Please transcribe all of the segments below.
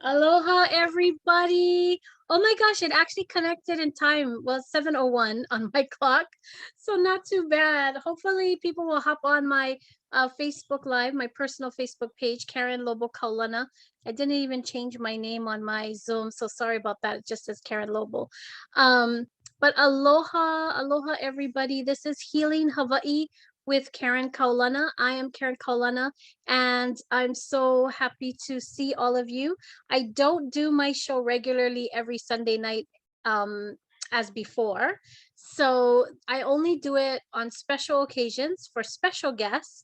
Aloha, everybody. Oh my gosh, it actually connected in time. Well, 7:01 on my clock. So not too bad. Hopefully people will hop on my Facebook Live, my personal Facebook page, Karen Kaulana. I didn't even change my name on my Zoom, so sorry about that. It just says Karen Lobo. Um, but aloha, everybody. This is Healing Hawaii with Karen Kaulana. I am Karen Kaulana, and I'm so happy to see all of you. I don't do my show regularly every Sunday night as before. So I only do it on special occasions for special guests.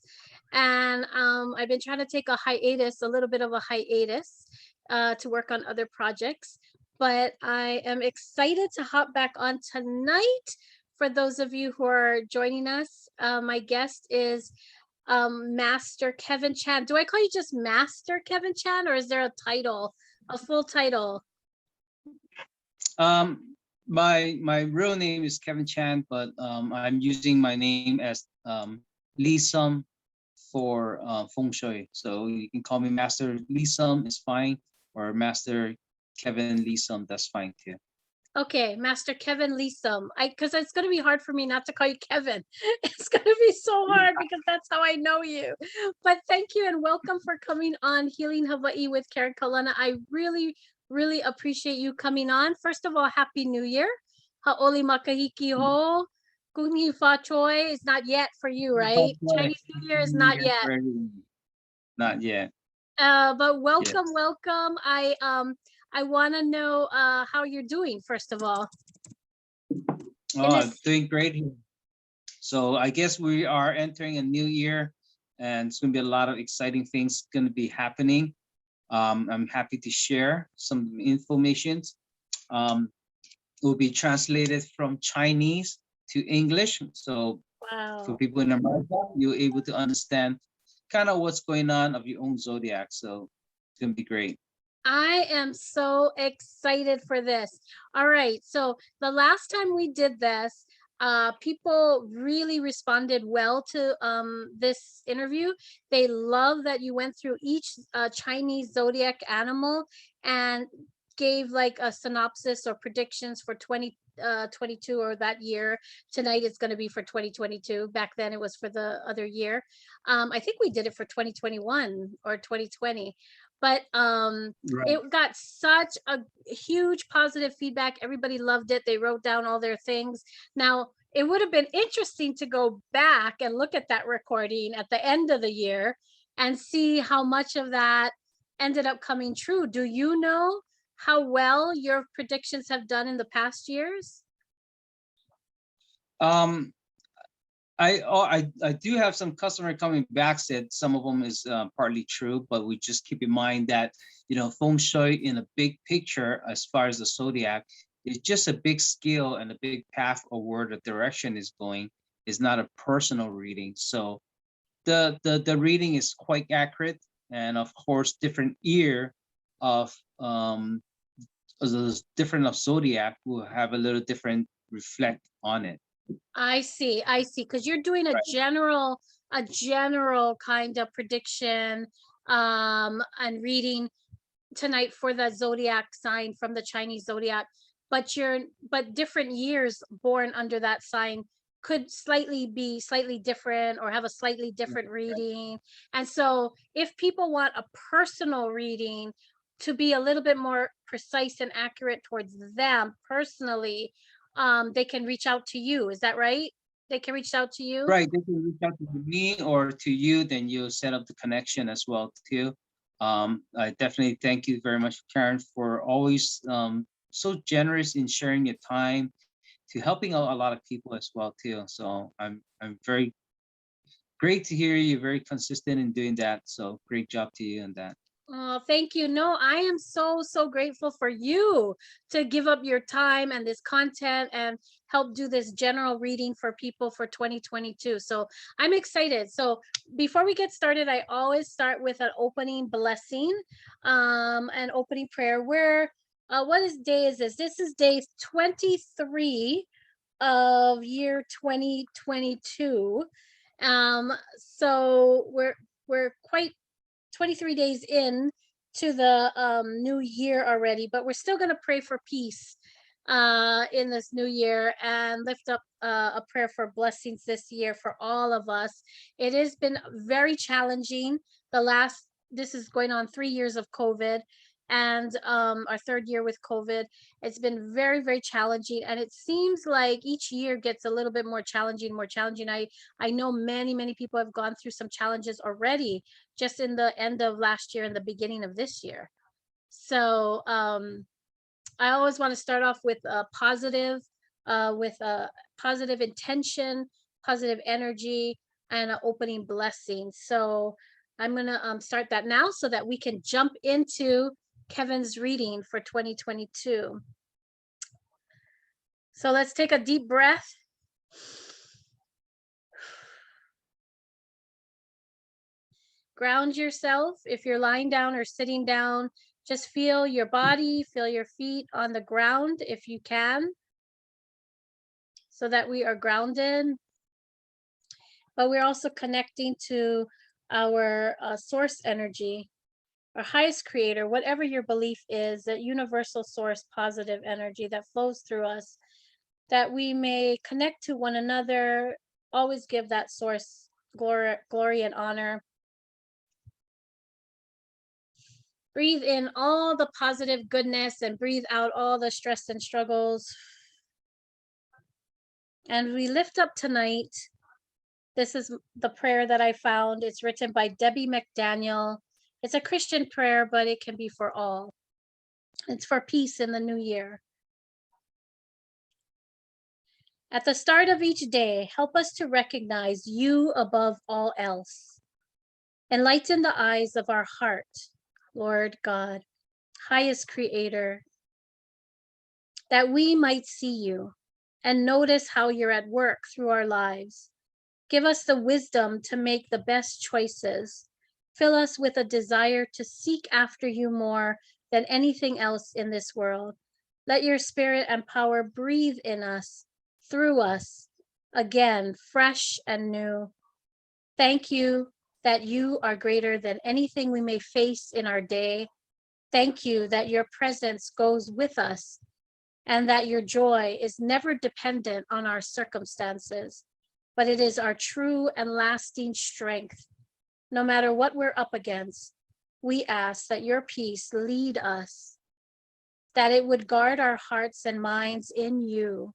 And I've been trying to take a hiatus, a little bit of a hiatus, to work on other projects. But I am excited to hop back on tonight. For those of you who are joining us, my guest is Master Kevin Chan. Do I call you just Master Kevin Chan, or is there a title, a full title? My real name is Kevin Chan, but I'm using my name as Lee Sum for Feng Shui. So you can call me Master Lee Sum is fine, or Master Kevin Lee Sum, that's fine too. Okay, Master Kevin Leesom. Because it's going to be hard for me not to call you Kevin. It's going to be so hard because that's how I know you. But thank you and welcome for coming on Healing Hawaii with Karen Kaulana. I really appreciate you coming on. First of all, Happy New Year. Ha'oli makahiki ho. Kung fa choi is not yet for you, right? Chinese New Year is not yet. Not yet. But welcome, Yes. welcome. I want to know how you're doing, first of all. Oh, doing great here. So I guess we are entering a new year, and it's going to be a lot of exciting things going to be happening. I'm happy to share some information. It will be translated from Chinese to English. So for people in America, you're able to understand kind of what's going on of your own zodiac. So it's going to be great. I am so excited for this. All right. So the last time we did this, people really responded well to this interview. They love that you went through each Chinese zodiac animal and gave like a synopsis or predictions for 2022 or that year. Tonight it's going to be for 2022. Back then it was for the other year. I think we did it for 2021 or 2020. But it got such a huge positive feedback. Everybody loved it. They wrote down all their things. Now, it would have been interesting to go back and look at that recording at the end of the year and see how much of that ended up coming true. Do you know how well your predictions have done in the past years? I do have some customer coming back said some of them is partly true, but we just keep in mind that, you know, Feng Shui in a big picture, as far as the zodiac, is just a big scale and a big path of where the direction is going. Is not a personal reading. So the reading is quite accurate, and of course different year of different of zodiac will have a little different reflect on it. I see, because you're doing a general kind of prediction and reading tonight for the zodiac sign from the Chinese zodiac, but different years born under that sign could be slightly different or have a slightly different reading. And so if people want a personal reading to be a little bit more precise and accurate towards them personally, they can reach out to you. Is that right? They can reach out to you? Right, they can reach out to me or to you, then you set up the connection as well too. I definitely thank you very much, Karen, for always so generous in sharing your time to helping out a lot of people as well too. So I'm very great to hear you, very consistent in doing that. So great job to you on that. Oh, thank you. No, I am so grateful for you to give up your time and this content and help do this general reading for people for 2022. So I'm excited. So before we get started, I always start with an opening blessing, an opening prayer. What day is this? This is day 23 of year 2022. So we're quite 23 days in to the new year already, but we're still going to pray for peace in this new year and lift up a prayer for blessings this year for all of us. It has been very challenging. This is going on 3 years of COVID, and our third year with COVID. It's been very, very challenging, and it seems like each year gets a little bit more challenging, more challenging. I know many people have gone through some challenges already, just in the end of last year and the beginning of this year. So I always want to start off with a positive intention, positive energy, and an opening blessing. So I'm gonna start that now so that we can jump into Kevin's reading for 2022. So let's take a deep breath. Ground yourself. If you're lying down or sitting down, just feel your body, feel your feet on the ground if you can, so that we are grounded. But we're also connecting to our source energy, our highest creator, whatever your belief is, that universal source, positive energy that flows through us, that we may connect to one another, always give that source glory and honor. Breathe in all the positive goodness and breathe out all the stress and struggles. And we lift up tonight. This is the prayer that I found. It's written by Debbie McDaniel. It's a Christian prayer, but it can be for all. It's for peace in the new year. At the start of each day, help us to recognize you above all else. Enlighten the eyes of our heart, Lord God, highest creator, that we might see you and notice how you're at work through our lives. Give us the wisdom to make the best choices. Fill us with a desire to seek after you more than anything else in this world. Let your spirit and power breathe in us, through us, again, fresh and new. Thank you that you are greater than anything we may face in our day. Thank you that your presence goes with us and that your joy is never dependent on our circumstances, but it is our true and lasting strength. No matter what we're up against, we ask that your peace lead us, that it would guard our hearts and minds in you.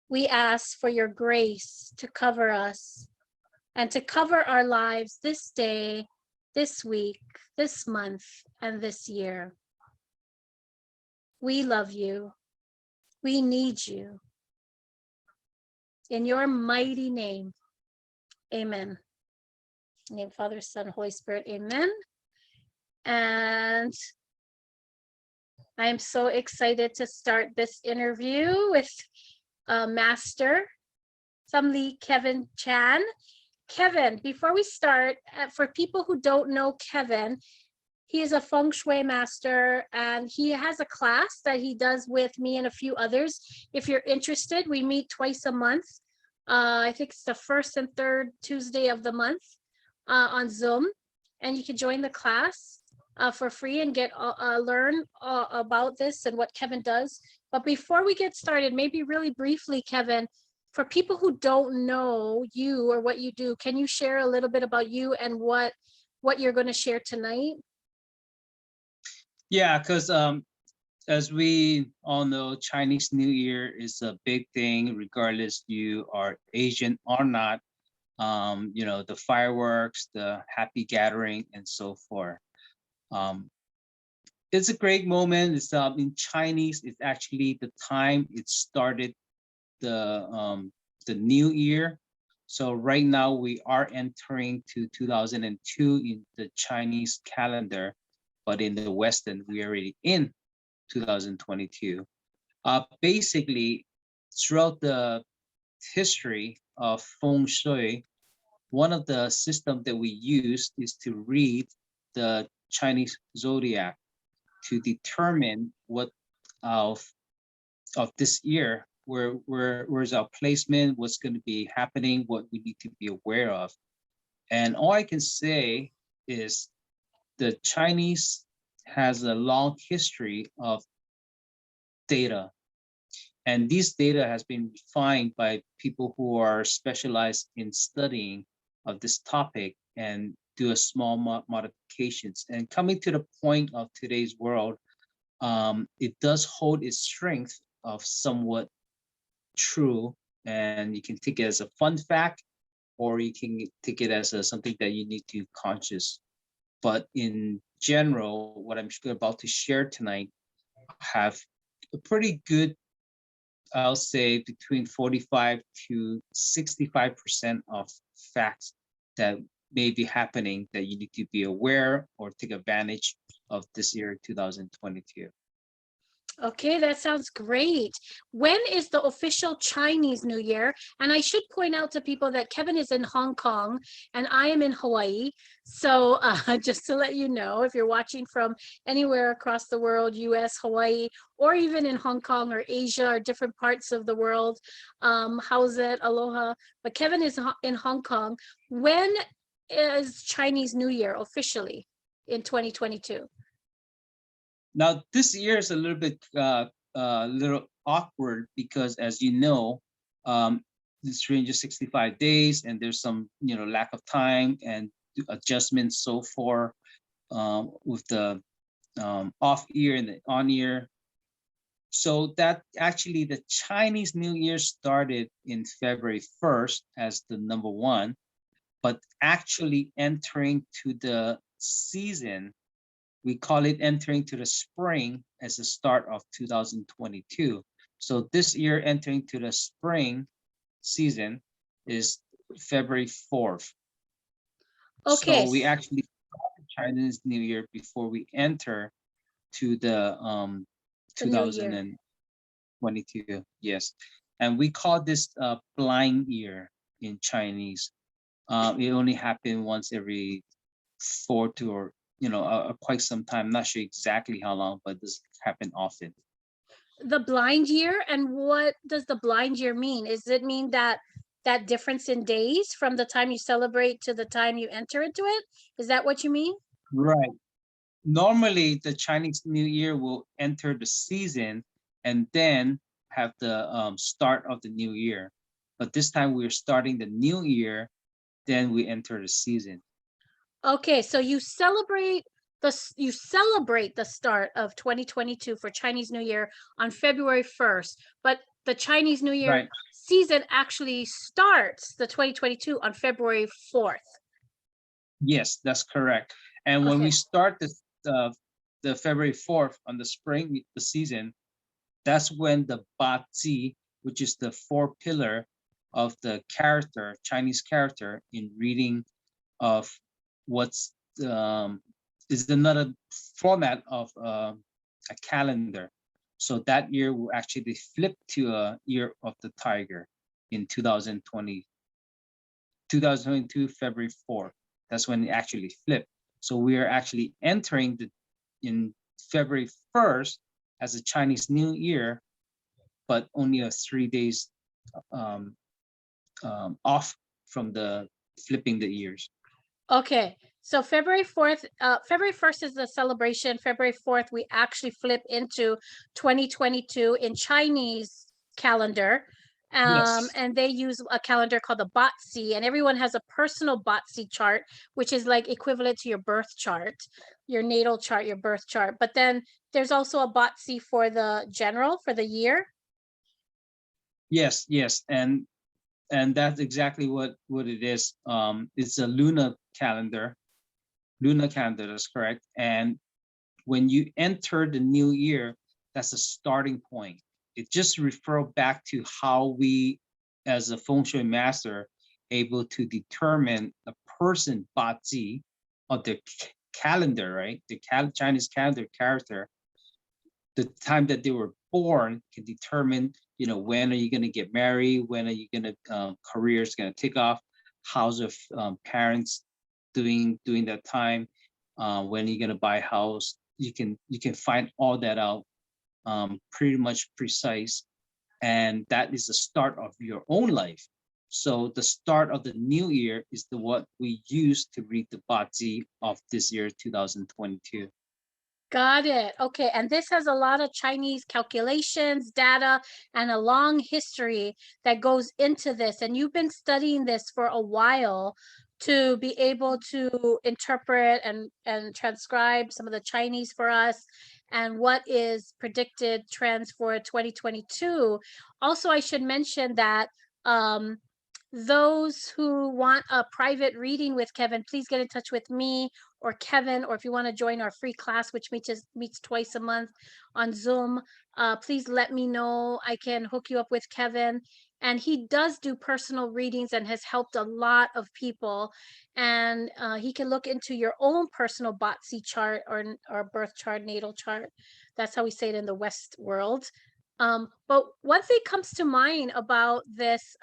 We ask for your grace to cover us and to cover our lives this day, this week, this month, and this year. We love you. We need you. In your mighty name, amen. In the name of Father, Son, Holy Spirit, amen. And I am so excited to start this interview with Master Samli Kevin Chan. Kevin, before we start, for people who don't know Kevin, he is a Feng Shui Master, and he has a class that he does with me and a few others. If you're interested, we meet twice a month. I think it's the first and third Tuesday of the month on Zoom, and you can join the class for free and get learn about this and what Kevin does. But before we get started, maybe really briefly, Kevin, for people who don't know you or what you do, can you share a little bit about you and what you're going to share tonight? Yeah, because as we all know, Chinese New Year is a big thing, regardless you are Asian or not. You know, the fireworks, the happy gathering, and so forth. It's a great moment. It's in Chinese. It's actually the time it started the new year. So right now we are entering to 2002 in the Chinese calendar, but in the Western we are already in 2022. Basically, throughout the history of Feng Shui, one of the systems that we use is to read the Chinese Zodiac to determine what of this year, where's our placement, what's going to be happening, what we need to be aware of. And all I can say is the Chinese has a long history of data, and these data has been refined by people who are specialized in studying of this topic and do a small modifications. And coming to the point of today's world, it does hold its strength of somewhat true, and you can take it as a fun fact, or you can take it as something that you need to conscious. But in general, what I'm about to share tonight have a pretty good, I'll say between 45 to 65% of facts that may be happening that you need to be aware or take advantage of this year 2022. Okay, that sounds great. When is the official Chinese New Year? And I should point out to people that Kevin is in Hong Kong and I am in Hawaii. So just to let you know, if you're watching from anywhere across the world, US, Hawaii, or even in Hong Kong or Asia or different parts of the world, how's it? Aloha. But Kevin is in Hong Kong. When is Chinese New Year officially in 2022? Now, this year is a little bit little awkward because, as you know, it's 365 days, and there's some lack of time and adjustments so far with the off year and the on year. So that actually the Chinese New Year started in February 1st as the number one, but actually entering to the season, we call it entering to the spring as the start of 2022. So this year entering to the spring season is February 4th. Okay. So we actually start the Chinese New Year before we enter to the 2022. Yes. And we call this blind year in Chinese. It only happened once every 4 to or quite some time. Not sure exactly how long, but this happened often. The blind year, and what does the blind year mean? Does it mean that difference in days from the time you celebrate to the time you enter into it? Is that what you mean? Right. Normally, the Chinese New Year will enter the season and then have the start of the new year. But this time we're starting the new year, then we enter the season. Okay, so you celebrate the start of 2022 for Chinese New Year on February 1st, but the Chinese New Year season actually starts the 2022 on February 4th. Yes, that's correct. And when we start the February 4th on the spring the season, that's when the Ba Zi, which is the 4 pillar of the character, Chinese character in reading of what's is another format of a calendar. So that year will actually flip to a year of the tiger in 2022 February 4th. That's when it actually flipped. So we are actually entering in February 1st as a Chinese New Year, but only a 3 days off from the flipping the years. Okay, so February 4th, February 1st is the celebration. February 4th, we actually flip into 2022 in Chinese calendar. And they use a calendar called the Batzi, and everyone has a personal Batzi chart, which is like equivalent to your birth chart, your natal chart, your birth chart. But then there's also a Batzi for the general, for the year. Yes, and that's exactly what it is. It's a lunar calendar. That's correct. And when you enter the new year, that's a starting point. It just refers back to how we, as a Feng Shui master, able to determine a person Bazi of the calendar, right? The Chinese calendar character, the time that they were born can determine, when are you going to get married? When are you going to, career is going to take off? How's your parents doing that time? When are you going to buy a house? You can find all that out pretty much precise. And that is the start of your own life. So the start of the new year is what we use to read the Bazi of this year, 2022. Got it. Okay. And this has a lot of Chinese calculations, data, and a long history that goes into this. And you've been studying this for a while to be able to interpret and transcribe some of the Chinese for us and what is predicted trends for 2022. Also, I should mention that those who want a private reading with Kevin, please get in touch with me or Kevin, or if you want to join our free class, which meets twice a month on Zoom, please let me know. I can hook you up with Kevin. And he does do personal readings and has helped a lot of people. And he can look into your own personal Botzi chart or birth chart, natal chart. That's how we say it in the West world. But one thing comes to mind about this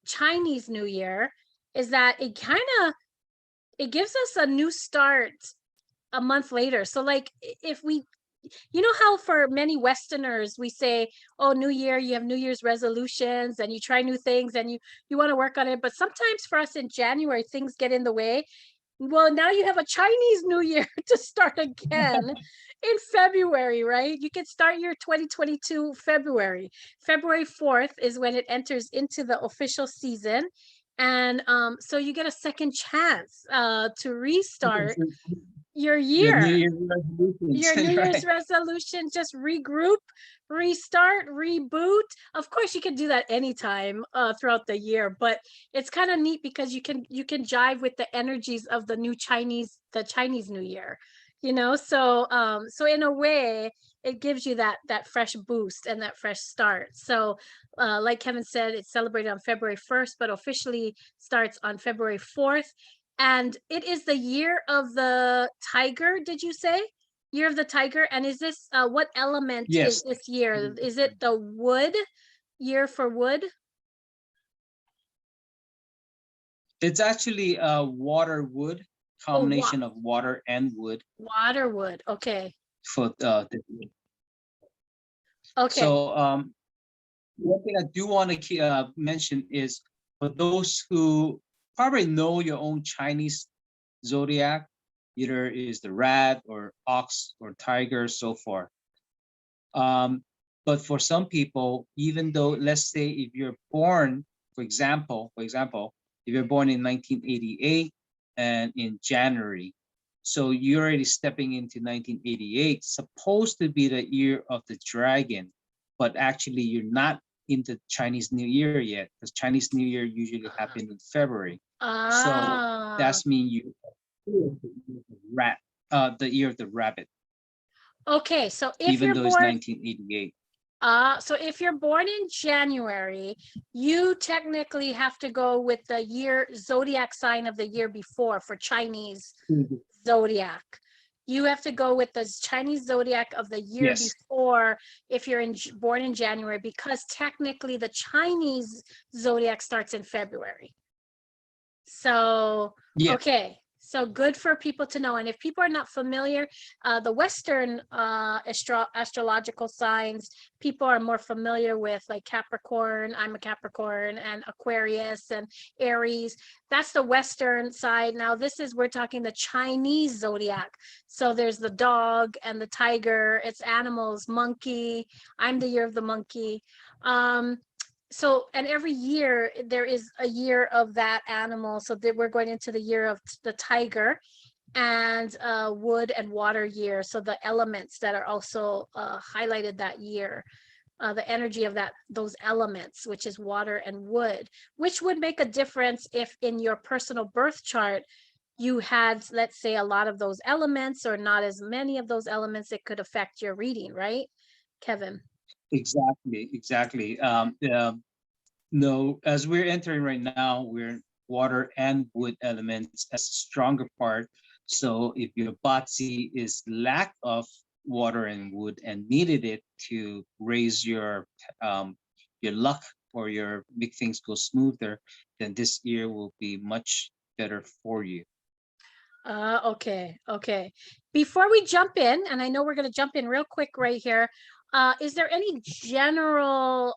Chinese New Year is that it gives us a new start a month later. So like if we, you know how for many Westerners we say, oh, New Year, you have New Year's resolutions and you try new things and you want to work on it. But sometimes for us in January, things get in the way. Well, now you have a Chinese New Year to start again in February, right? You can start your 2022 February. February 4th is when it enters into the official season. And so you get a second chance to restart your year. Your New Year's resolution, just regroup, restart, reboot. Of course, you can do that anytime throughout the year, but it's kind of neat because you can jive with the energies of the Chinese New Year, you know. So so in a way, it gives you that fresh boost and that fresh start. So like Kevin said, it's celebrated on February 1st, but officially starts on February 4th. And it is the year of the tiger, did you say? Year of the tiger. And is this what element is this year? Is it the wood year for wood? It's actually a water wood combination of water and wood. Water wood. Okay. For okay. So one thing I do want to mention is for those who probably know your own Chinese zodiac, either is the rat or ox or tiger, so forth. But for some people, even though, let's say if you're born, for example, if you're born in 1988 and in January, so you're already stepping into 1988, supposed to be the year of the dragon, but actually you're not in the Chinese New Year yet, because Chinese New Year usually happens in February. So that's mean you rat, the year of the rabbit. Okay, so if even you're though born, it's 1988. So if you're born in January, you technically have to go with the year zodiac sign of the year before for Chinese zodiac. You have to go with the Chinese zodiac of the year before if you're born in January, because technically the Chinese zodiac starts in February. So, okay. So good for people to know. And if people are not familiar, the Western astrological signs, people are more familiar with, like Capricorn, I'm a Capricorn, and Aquarius and Aries. That's the Western side. Now we're talking the Chinese zodiac. So there's the dog and the tiger, it's animals, monkey. I'm the year of the monkey. So, and every year there is a year of that animal. So that we're going into the year of the tiger and wood and water year. So the elements that are also highlighted that year, the energy of those elements, which is water and wood, which would make a difference if in your personal birth chart you had, let's say, a lot of those elements or not as many of those elements. It could affect your reading, right, Kevin? Exactly. No, as we're entering right now, we're water and wood elements as a stronger part. So if your Bazi is lack of water and wood and needed it to raise your luck or make things go smoother, then this year will be much better for you. Okay. Before we jump in, and I know we're going to jump in real quick right here, is there any general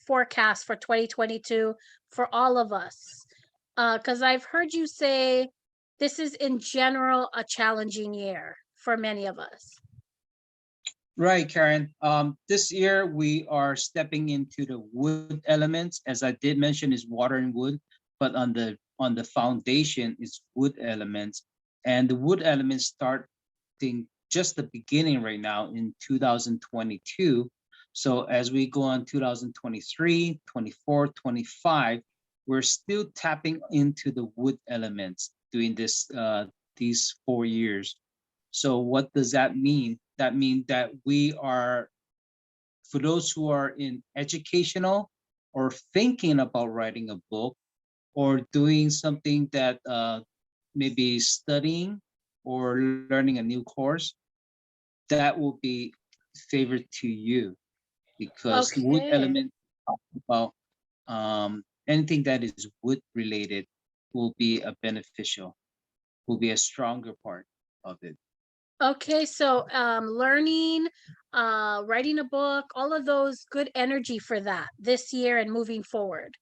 forecast for 2022 for all of us? Because I've heard you say this is in general a challenging year for many of us. Right, Karen. This year we are stepping into the wood elements. As I did mention, is water and wood, but on the foundation is wood elements, and the wood elements starting just the beginning right now in 2022. So as we go on 2023, 24, 25, we're still tapping into the wood elements doing this these 4 years. So what does that mean? That means that we are, for those who are in educational or thinking about writing a book or doing something that maybe studying or learning a new course, that will be favored to you, because the wood Okay. element about anything that is wood related will be a beneficial, will be a stronger part of it. Okay, so learning, writing a book, all of those good energy for that this year and moving forward.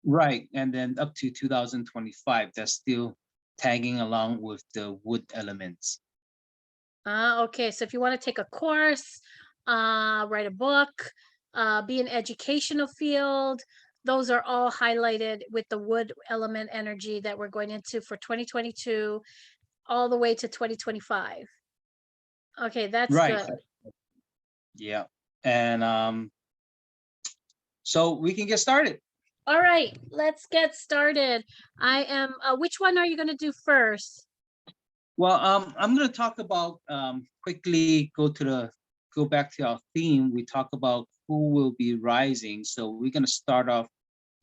Right, and then up to 2025, that's still tagging along with the wood elements. Okay, so if you want to take a course, write a book, be in educational field, those are all highlighted with the wood element energy that we're going into for 2022 all the way to 2025. Okay, that's Right, good. yeah. And so we can get started. All right, let's get started. I am, which one are you going to do first? Well, I'm going to talk about quickly go back to our theme. We talk about who will be rising. So we're going to start off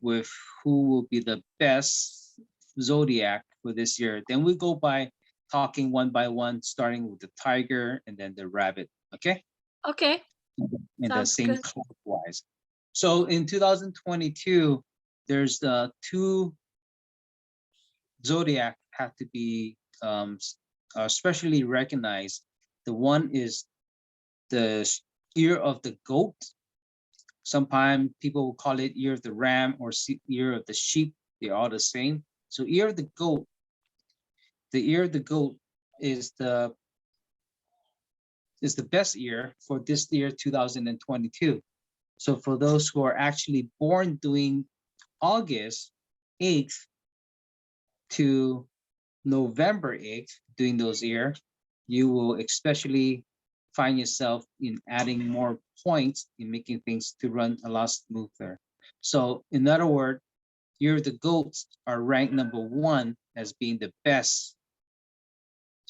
with who will be the best zodiac for this year. Then we go by talking one by one, starting with the tiger and then the rabbit. Okay, Okay, in the sounds same good. clockwise. So in 2022, there's the two zodiac have to be especially recognized. The one is the year of the goat. Sometimes people will call it year of the ram or year of the sheep. They're all the same. So year of the goat, the year of the goat is the best year for this year 2022. So for those who are actually born during August 8th to November 8th, during those years, you will especially find yourself in adding more points in making things to run a lot smoother. So in other words, you're the goats are ranked number 1 as being the best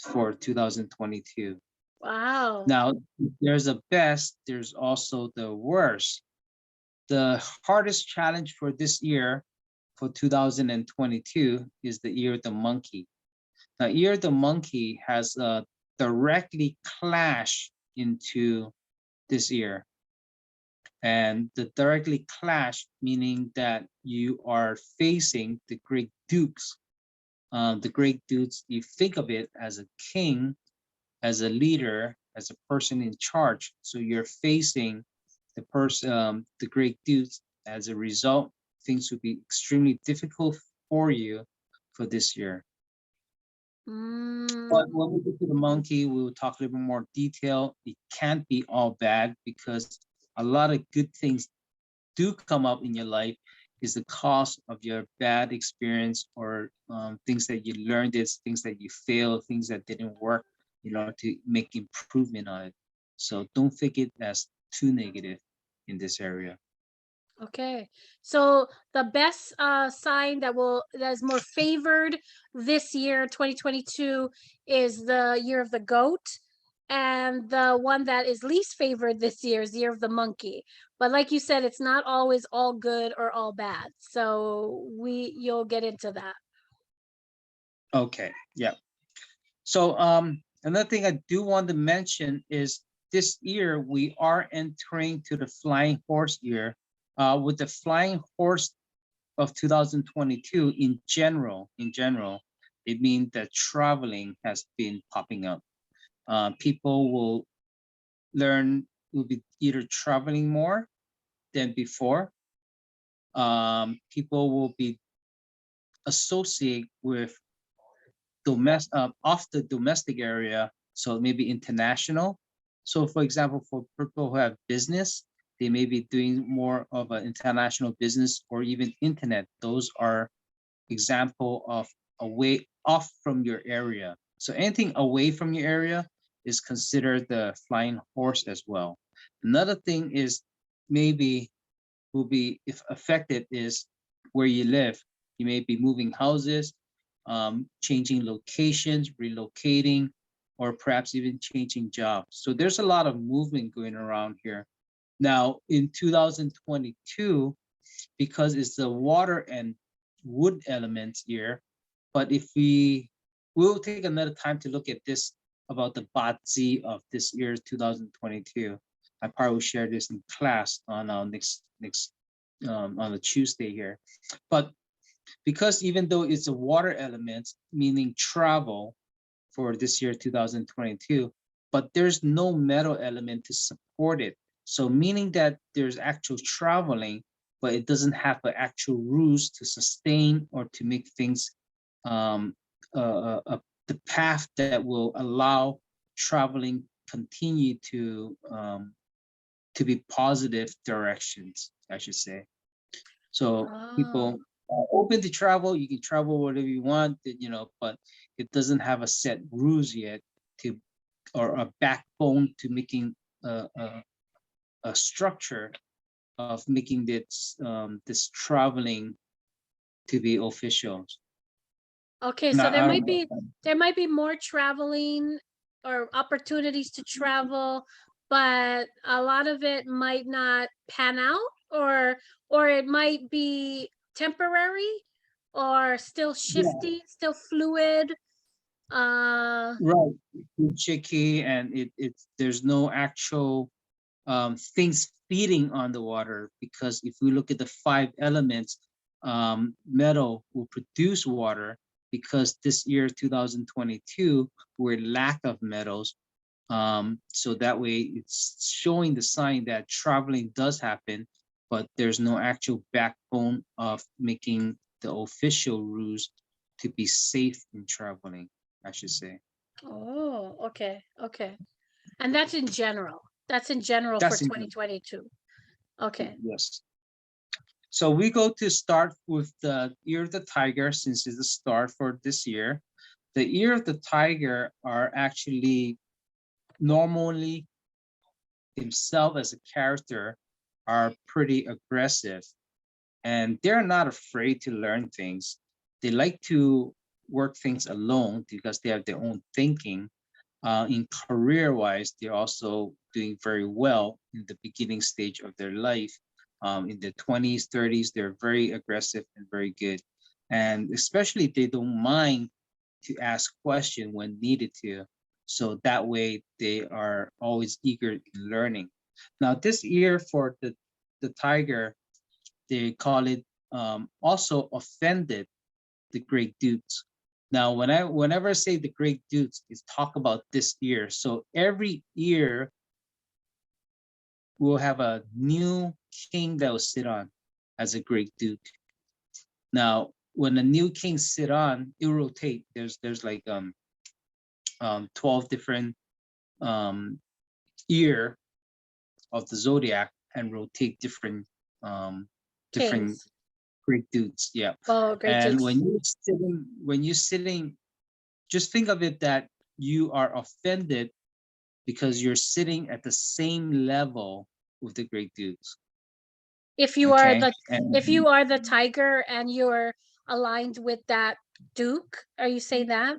for 2022. Wow. Now, there's a best, there's also the worst. The hardest challenge for this year, for 2022, is the year of the monkey. Now, year of the monkey has directly clash into this year. And the directly clash, meaning that you are facing the great dukes. The great dukes, you think of it as a king, as a leader, as a person in charge. So you're facing the great dukes. As a result, things will be extremely difficult for you for this year. But Mm, when we get to the monkey, we will talk a little bit more detail. It can't be all bad, because a lot of good things do come up in your life is the cause of your bad experience, or things that you learned, things that you failed, things that didn't work, in order to make improvement on it. So don't think it as too negative in this area. okay. So the best sign that is more favored this year, 2022, is the year of the goat. And the one that is least favored this year is the year of the monkey. But like you said, it's not always all good or all bad. So you'll get into that. Okay, yeah. So another thing I do want to mention is this year we are entering to the flying horse year. With the flying horse of 2022 in general, it means that traveling has been popping up. People will be either traveling more than before, people will be associated with off the domestic area, so maybe international. So for example, for people who have business, they may be doing more of an international business or even internet. Those are example of away off from your area. So anything away from your area is considered the flying horse as well. Another thing is maybe will be if affected is where you live. You may be moving houses, changing locations, relocating, or perhaps even changing jobs. So there's a lot of movement going around here. Now in 2022, because it's the water and wood elements here, but if we'll take another time to look at this about the Batzi of this year 2022. I probably will share this in class on our next on a Tuesday here. But because even though it's a water element, meaning travel for this year 2022, but there's no metal element to support it. So meaning that there's actual traveling, but it doesn't have the actual rules to sustain or to make things the path that will allow traveling continue to be positive directions, I should say. So people are open to travel. You can travel whatever you want, you know, but it doesn't have a set rules yet to, or a backbone to making a structure of making this this traveling to be official. Okay, so there might be more traveling or opportunities to travel, but a lot of it might not pan out, or it might be temporary or still shifty, still fluid. Right, it's tricky, and it's there's no actual things feeding on the water, because if we look at the 5 elements, metal will produce water, because this year 2022 we're lack of metals. So that way it's showing the sign that traveling does happen, but there's no actual backbone of making the official rules to be safe in traveling, I should say. Oh, okay, okay. And that's in general. That's in general for That's in, 2022. Okay. yes. So we go to start with the Ear of the Tiger, since it's the start for this year. The Ear of the Tiger are actually normally himself as a character are pretty aggressive, and they're not afraid to learn things. They like to work things alone because they have their own thinking. In career-wise, they're also doing very well in the beginning stage of their life. In their 20s, 30s, they're very aggressive and very good. And especially they don't mind to ask questions when needed to. So that way they are always eager in learning. Now this year for the tiger, they call it also offended the great dukes. Now, whenever I say the great dukes, it's talk about this year. So every year we'll have a new king that will sit on as a great duke. Now, when a new king sit on, it rotate. There's like 12 different year of the zodiac, and rotate different different Kings. great dudes. Yeah. Oh, great And dukes. when you're sitting, just think of it that you are offended because you're sitting at the same level with the great dudes. If you are Okay. the And if you are the tiger and you're aligned with that duke, are you saying that?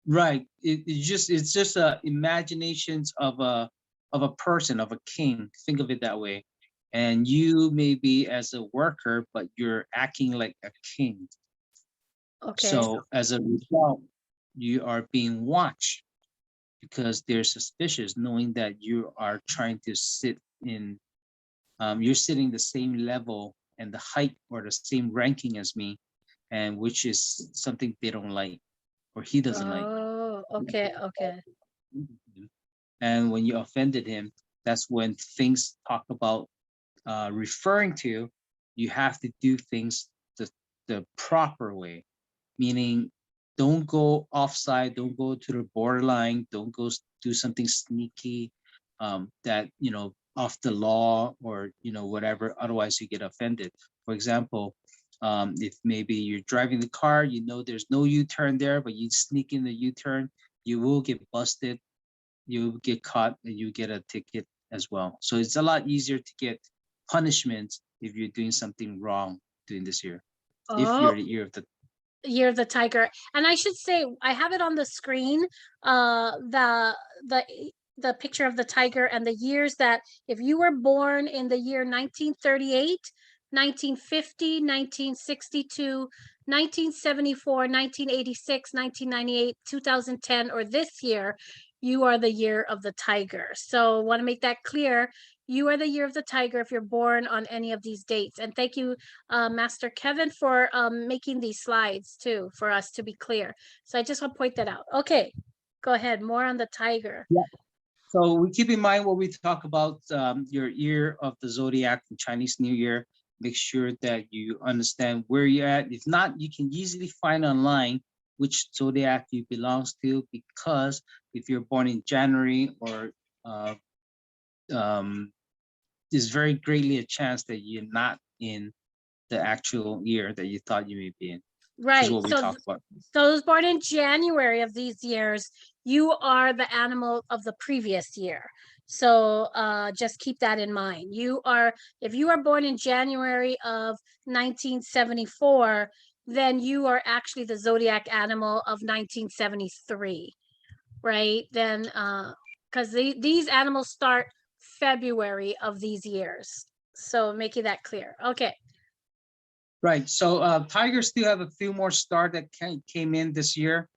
right. It's just imaginations of a person, of a king. Think of it that way. And you may be as a worker, but you're acting like a king. Okay. So as a result, you are being watched because they're suspicious, knowing that you are trying to sit in, you're sitting the same level and the height or the same ranking as me, and which is something they don't like, or he doesn't like. Oh, okay, okay. And when you offended him, that's when things talk about referring to you have to do things the proper way, meaning don't go offside, don't go to the borderline, don't go do something sneaky that, off the law or, whatever, otherwise you get offended. For example, if maybe you're driving the car, there's no U-turn there, but you sneak in the U-turn, you will get busted, you get caught, and you get a ticket as well. So it's a lot easier to get punishments if you're doing something wrong during this year. If you're the year of the tiger. And I should say, I have it on the screen, the picture of the tiger and the years that if you were born in the year 1938, 1950, 1962, 1974, 1986, 1998, 2010, or this year, you are the year of the tiger. So want to make that clear. You are the year of the tiger if you're born on any of these dates. And thank you, Master Kevin, for making these slides too, for us to be clear. So I just want to point that out. Okay, go ahead. More on the tiger. Yeah. So we keep in mind when we talk about your year of the Zodiac and Chinese New Year, make sure that you understand where you're at. If not, you can easily find online which Zodiac you belongs to, because if you're born in January or there's very greatly a chance that you're not in the actual year that you thought you may be in. Right. What we talked about. So those born in January of these years, you are the animal of the previous year. So just keep that in mind. If you are born in January of 1974, then you are actually the zodiac animal of 1973, right? Then because these animals start February of these years. So making that clear. Okay. Right. So tigers do have a few more stars that came in this year.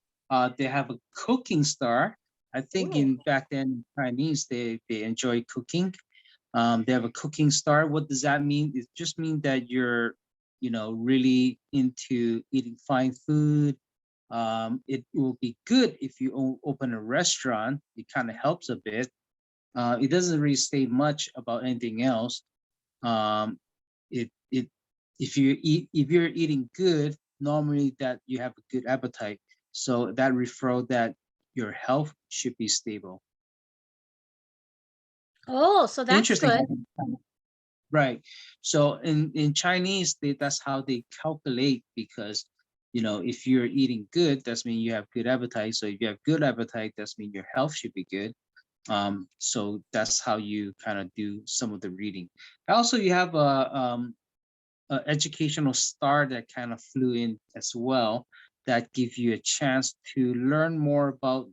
They have a cooking star. I think back then in Chinese, they enjoy cooking. They have a cooking star. What does that mean? It just means that you're, really into eating fine food. It will be good if you open a restaurant. It kind of helps a bit. It doesn't really say much about anything else. If you're eating good, normally that you have a good appetite. So that refer that your health should be stable. Oh, so that's interesting. Good. Right. So in Chinese, that's how they calculate, because if you're eating good, that's mean you have good appetite. So if you have good appetite, that's mean your health should be good. So that's how you kind of do some of the reading. Also, you have a educational star that kind of flew in as well, that give you a chance to learn more about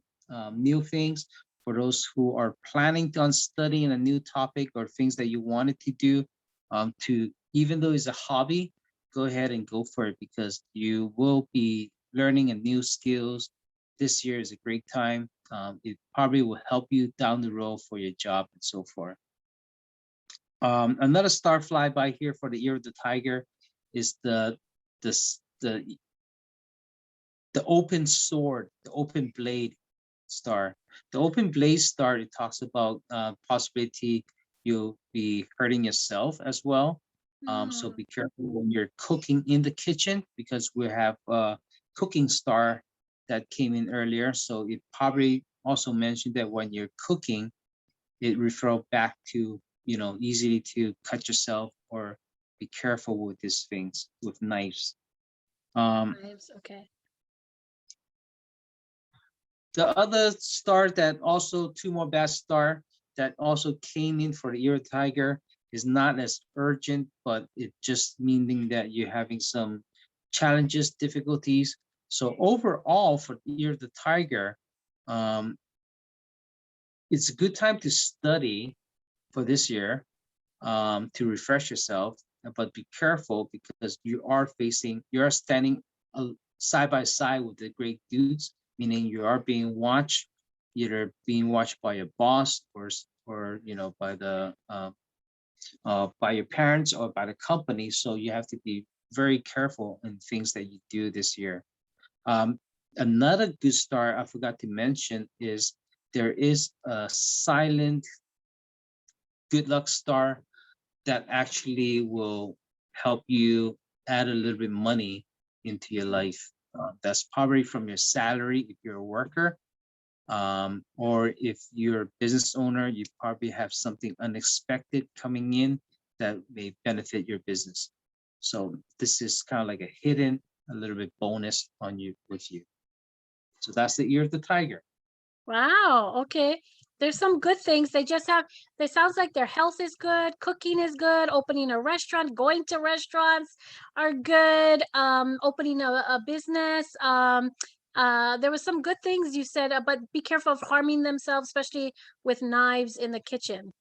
new things for those who are planning on studying a new topic or things that you wanted to do. Even though it's a hobby, go ahead and go for it, because you will be learning a new skills. This year is a great time. It probably will help you down the road for your job and so forth. Another star flyby here for the year of the tiger is the open sword, the open blade star. The open blade star, it talks about possibility you'll be hurting yourself as well. So be careful when you're cooking in the kitchen, because we have a cooking star that came in earlier. So it probably also mentioned that when you're cooking, it refer back to, easily to cut yourself, or be careful with these things, with knives. Knives, okay. The other star that also, two more bad star that also came in for the year of tiger, is not as urgent, but it just meaning that you're having some challenges, difficulties. So overall, for the year of the tiger, it's a good time to study for this year, to refresh yourself, but be careful, because you are standing side by side with the great dudes, meaning you are being watched, either being watched by your boss, or by the by your parents or by the company. So you have to be very careful in things that you do this year. Another good star I forgot to mention is there is a silent good luck star that actually will help you add a little bit money into your life. That's probably from your salary if you're a worker, or if you're a business owner, you probably have something unexpected coming in that may benefit your business. So this is kind of like a hidden, a little bit bonus on you with you. So that's the year of the tiger. Wow. Okay. There's some good things. They sounds like their health is good, cooking is good, opening a restaurant, going to restaurants are good, opening a business. There was some good things you said, but be careful of harming themselves, especially with knives in the kitchen.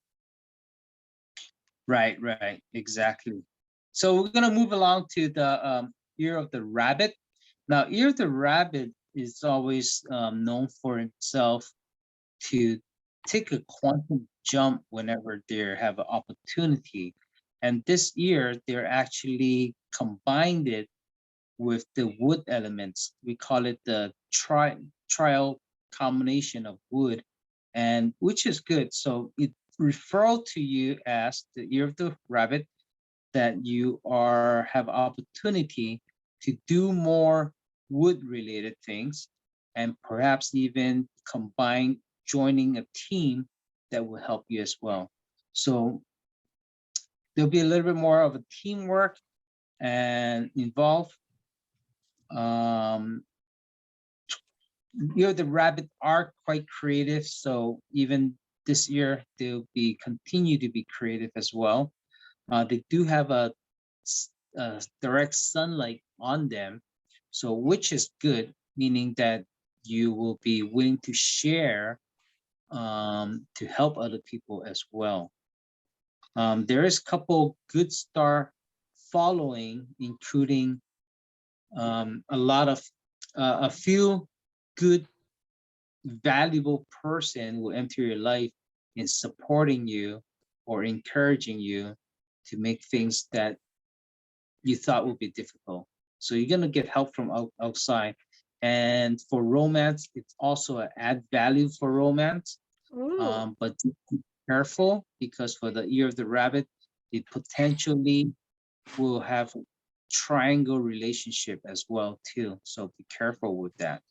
Right, exactly. So we're gonna move along to the year of the rabbit. Now, year of the rabbit is always known for itself to take a quantum jump whenever they have an opportunity. And this year, they're actually combined it with the wood elements. We call it the trial combination of wood, and which is good. So it referral to you as the year of the rabbit, that you have opportunity to do more wood related things, and perhaps even combine joining a team that will help you as well. So there'll be a little bit more of a teamwork and involved. The rabbit are quite creative, so even this year they'll be continue to be creative as well. They do have a direct sunlight on them, so which is good, meaning that you will be willing to share to help other people as well. There is a couple good star following, including a few good, valuable person will enter your life in supporting you or encouraging you to make things that you thought would be difficult. So you're gonna get help from outside. And for romance, it's also an add value for romance. But be careful, because for the year of the rabbit, it potentially will have a triangle relationship as well too. So be careful with that.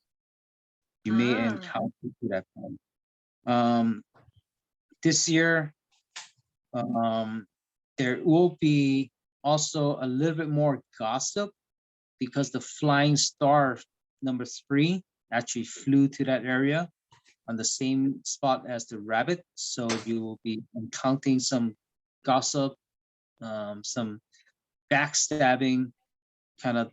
You may encounter that point. This year, there will be also a little bit more gossip, because the flying star number 3 actually flew to that area on the same spot as the rabbit. So you will be encountering some gossip, some backstabbing kind of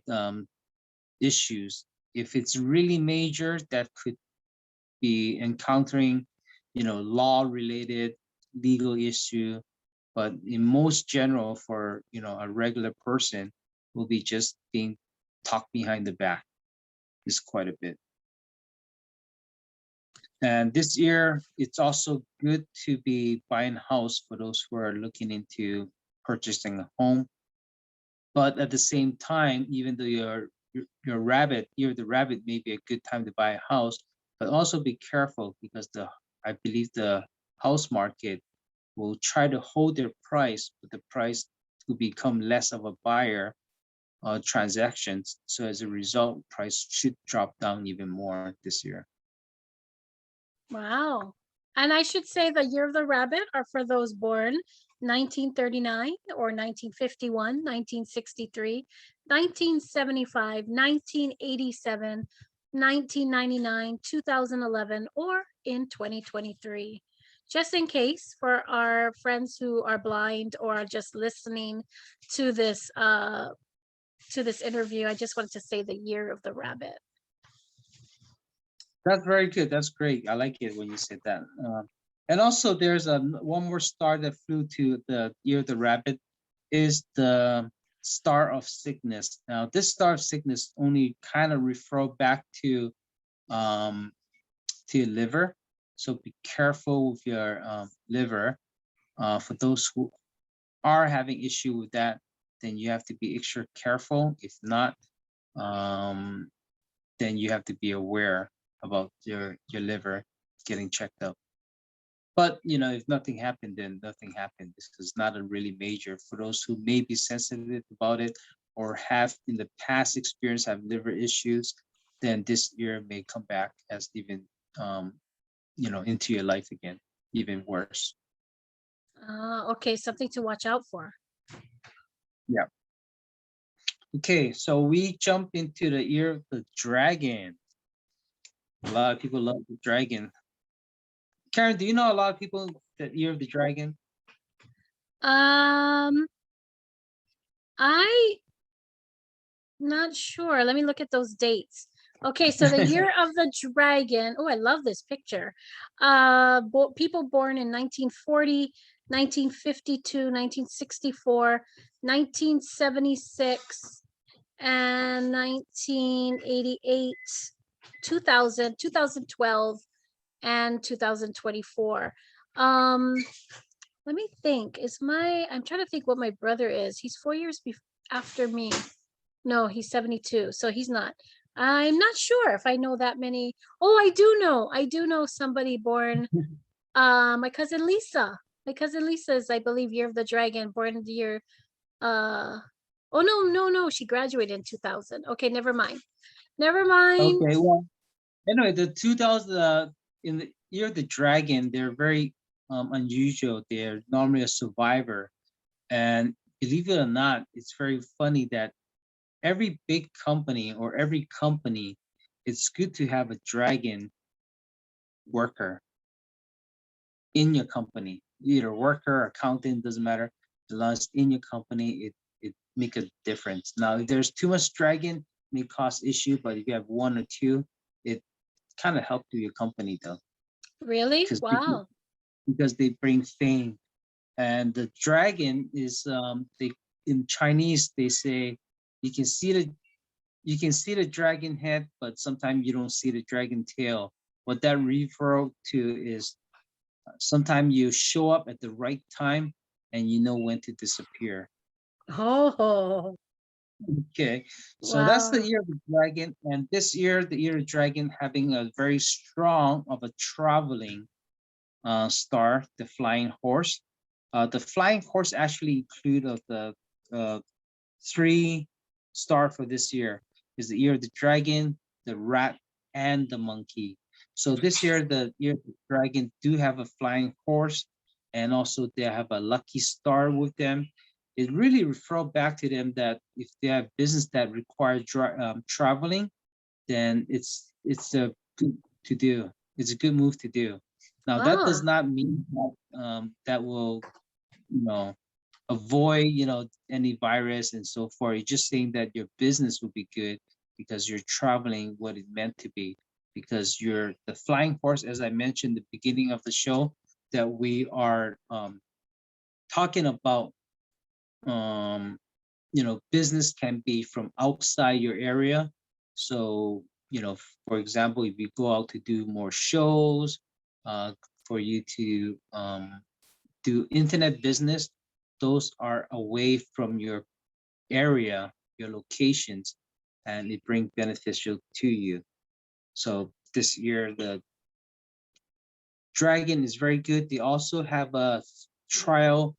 issues. If it's really major, that could be encountering, law related legal issue. But in most general, for a regular person, will be just being talked behind the back is quite a bit. And this year, it's also good to be buying a house for those who are looking into purchasing a home. But at the same time, even though you're the rabbit may be a good time to buy a house, but also be careful, because I believe the house market will try to hold their price, but the price will become less of a buyer transactions. So as a result, price should drop down even more this year. Wow. And I should say the year of the rabbit are for those born 1939 or 1951, 1963, 1975, 1987, 1999, 2011, or in 2023. Just in case, for our friends who are blind or are just listening to this interview, I just wanted to say the year of the rabbit. That's very good. That's great. I like it when you said that. And also, there's one more star that flew to the year of the rabbit, is the star of sickness. Now, this star of sickness only kind of refer back to your liver. So be careful with your liver. For those who are having issue with that, then you have to be extra careful. If not, then you have to be aware about your liver getting checked out. But if nothing happened, then nothing happened. This is not a really major. For those who may be sensitive about it or have in the past experience have liver issues, then this year may come back as even into your life again, even worse. Okay, something to watch out for. Yeah. Okay, so we jump into the year of the dragon. A lot of people love the dragon. Karen, do you know a lot of people that year of the dragon? I not sure. Let me look at those dates. Okay, so the year of the dragon. Oh, I love this picture. People born in 1940, 1952, 1964, 1976, and 1988, 2000, 2012, and 2024. Let me think. I'm trying to think what my brother is. He's 4 years after me. No, he's 72, so he's not. I'm not sure if I know that many. Oh, I do know. I do know somebody born. My cousin Lisa. My cousin Lisa is, I believe, Year of the Dragon, born in the year. Oh no. She graduated in 2000. Okay, never mind. Never mind. Okay, well, anyway, the 2000 in the year of the dragon, they're very unusual. They're normally a survivor, and believe it or not, it's very funny that every big company or every company, it's good to have a dragon worker in your company, either worker, accountant, doesn't matter. As long as in your company, it make a difference. Now, if there's too much dragon, may cause issue, but if you have one or two, it kind of help to your company though. Really? Wow. Because they bring fame. And the dragon is they in Chinese they say you can see the dragon head, but sometimes you don't see the dragon tail. What that refers to is sometimes you show up at the right time and you know when to disappear. Oh, Okay, so that's the wow. year of the dragon, and this year the year of the dragon having a very strong of a traveling star, the flying horse. The flying horse actually include of the three star for this year is the year of the dragon, the rat, and the monkey. So this year, the year of the dragon do have a flying horse, and also they have a lucky star with them. It really refer back to them that if they have business that require traveling, then it's a good to do. It's a good move to do. Now that does not mean that that will avoid any virus and so forth. You're just saying that your business will be good because you're traveling what it meant to be, because you're the flying horse, as I mentioned at the beginning of the show, that we are talking about. Business can be from outside your area. So for example, if you go out to do more shows, for you to do internet business, those are away from your area, your locations, and it brings beneficial to you. So this year, the dragon is very good. They also have a trial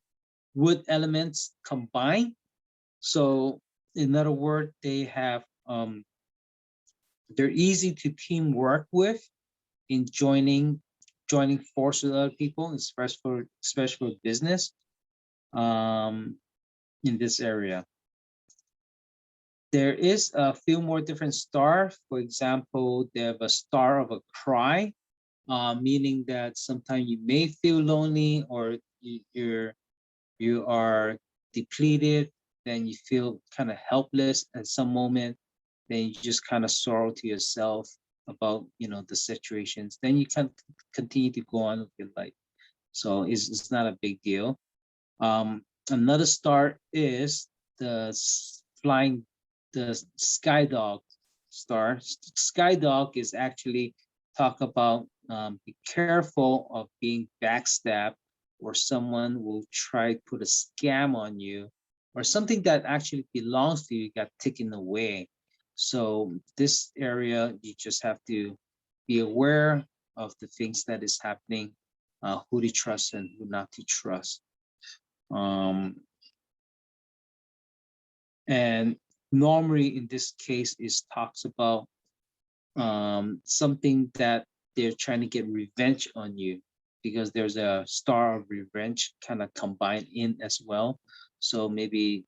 wood elements combined. So in other words, they have they're easy to teamwork with in joining force with other people, especially for business in this area. There is a few more different stars. For example, they have a star of a cry, meaning that sometimes you may feel lonely or you are depleted, then you feel kind of helpless at some moment, then you just kind of sorrow to yourself about the situations. Then you can continue to go on with your life. So it's not a big deal. Another star is the flying, the sky dog star. Sky dog is actually talk about be careful of being backstabbed, or someone will try to put a scam on you, or something that actually belongs to you got taken away. So this area, you just have to be aware of the things that is happening who to trust and who not to trust. And normally in this case is talks about something that they're trying to get revenge on you, because there's a star of revenge kind of combined in as well. So maybe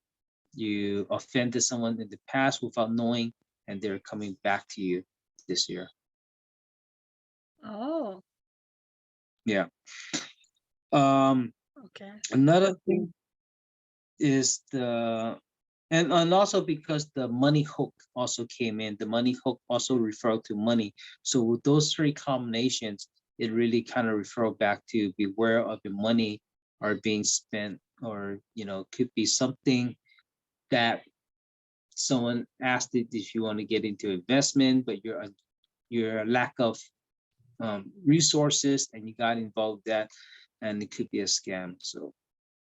you offended someone in the past without knowing, and they're coming back to you this year. Oh. Yeah. Okay. Another thing is and also because the money hook also came in, the money hook also referred to money. So with those three combinations, it really kind of refer back to beware of your money are being spent, or could be something that someone asked it if you want to get into investment, but your lack of resources and you got involved that, and it could be a scam. So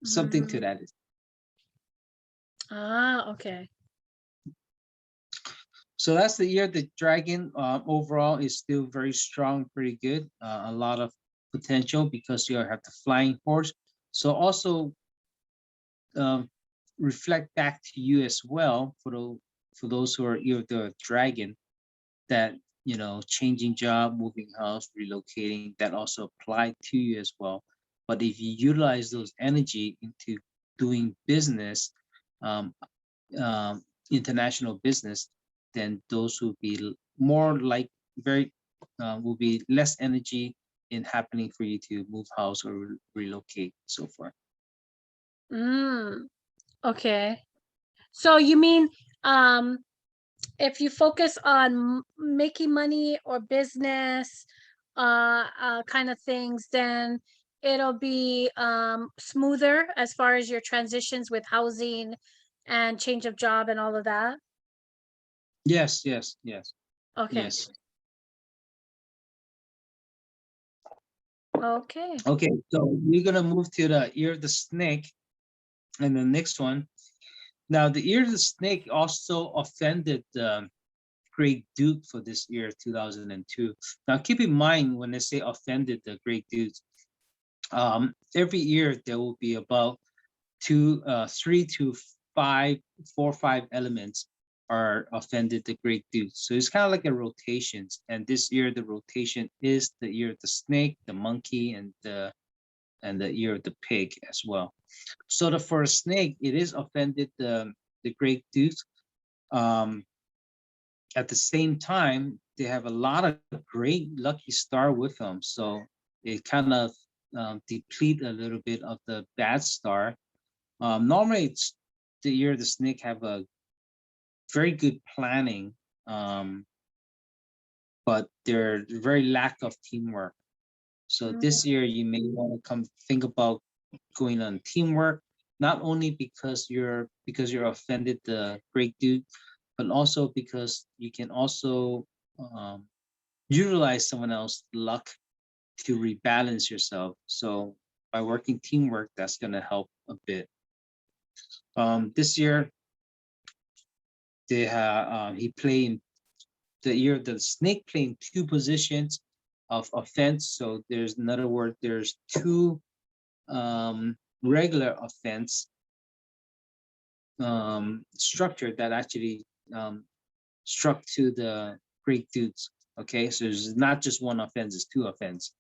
something to that. Okay. So that's the year. The dragon overall is still very strong, pretty good. A lot of potential because you have the flying horse. So also reflect back to you as well for those who are the dragon, that changing job, moving house, relocating, that also apply to you as well. But if you utilize those energy into doing business, um, international business, then those will be more like will be less energy in happening for you to move house or relocate, so forth. Okay. So you mean if you focus on making money or business kind of things, then it'll be smoother as far as your transitions with housing and change of job and all of that? Yes. Okay. Yes. Okay. Okay, so we're gonna move to the ear of the snake, and the next one. Now, the ear of the snake also offended the Great Duke for this year, 2002. Now, keep in mind when I say offended the Great Duke, every year there will be about 3 to 5, 4 or 5 elements are offended the Great Duke. So it's kind of like a rotations. And this year the rotation is the ear of the snake, the monkey, and the ear of the pig as well. So the first snake, it is offended the Great Duke. At the same time, they have a lot of great lucky star with them. So it kind of deplete a little bit of the bad star. Normally, it's the year of the snake have a very good planning, but they're very lack of teamwork. So this year, you may want to come think about going on teamwork, not only because you're offended the Great Duke, but also because you can also utilize someone else's luck to rebalance yourself. So by working teamwork, that's going to help a bit. This year, he played the year of the snake, playing 2 positions of offense. So there's another word. There's 2 regular offense structure that actually struck to the Great Dukes. Okay, so there's not just 1 offense; it's 2 offense.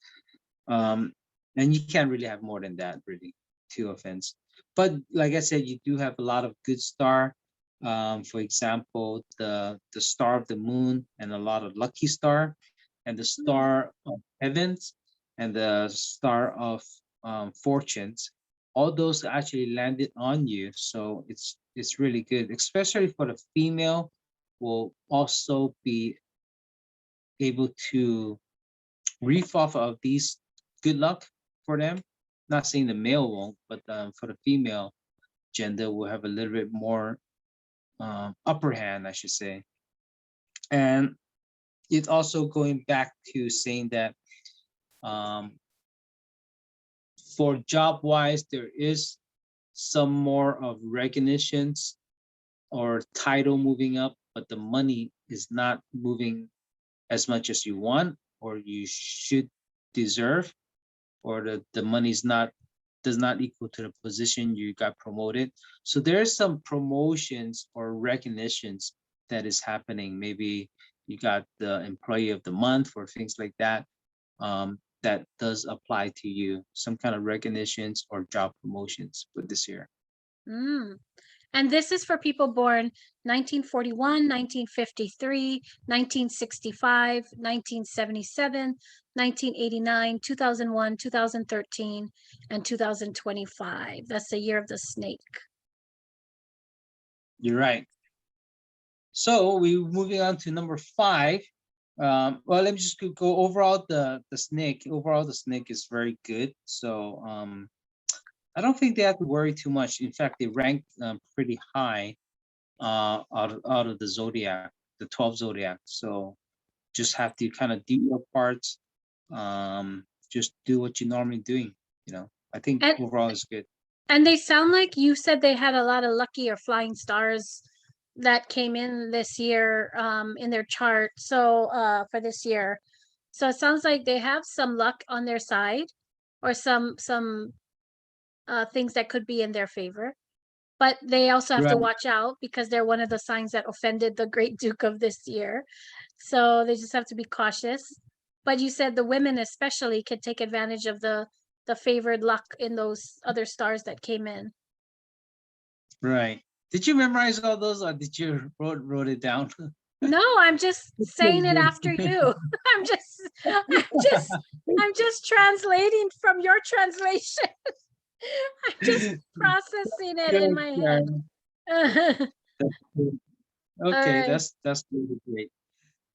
And you can't really have more than that, really, 2 offense. But like I said, you do have a lot of good star. For example, the star of the moon, and a lot of lucky star, and the star of heavens, and the star of fortunes. All those actually landed on you, so it's really good, especially for the female. Will also be able to reef off of these good luck for them. Not saying the male won't, but for the female gender will have a little bit more upper hand, I should say. And it's also going back to saying that for job wise, there is some more of recognitions or title moving up, but the money is not moving as much as you want or you should deserve. or the money's does not equal to the position you got promoted. So there's some promotions or recognitions that is happening. Maybe you got the employee of the month or things like that. That does apply to you, some kind of recognitions or job promotions for this year. Mm. And this is for people born 1941, 1953, 1965, 1977, 1989, 2001, 2013, and 2025. That's the year of the snake. You're right. So we're moving on to number 5. Well, let me just go overall. The snake, overall, the snake is very good. So I don't think they have to worry too much. In fact, they rank pretty high out of the zodiac, the 12 zodiac. So just have to kind of do your parts. Just do what you're normally doing. I think overall is good. And they sound like you said they had a lot of lucky or flying stars that came in this year in their chart. So for this year. So it sounds like they have some luck on their side or some things that could be in their favor. But they also have to watch out because they're one of the signs that offended the Great Duke of this year. So they just have to be cautious. But you said the women especially could take advantage of the favored luck in those other stars that came in. Right. Did you memorize all those, or did you wrote it down? No, I'm just saying it after you. I'm just translating from your translation. I'm just processing it in my head. Okay, that's really great.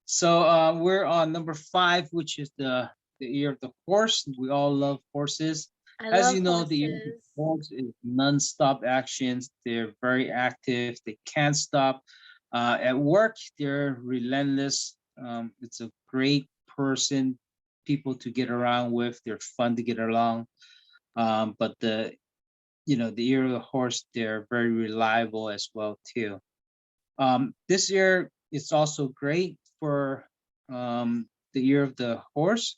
So we're on number 5, which is the year of the horse. We all love horses. As you know, the year of the horse is non-stop actions. They're very active. They can't stop. At work, they're relentless. It's a great people to get around with. They're fun to get along. But the year of the horse, they're very reliable as well too. This year it's also great for the year of the horse,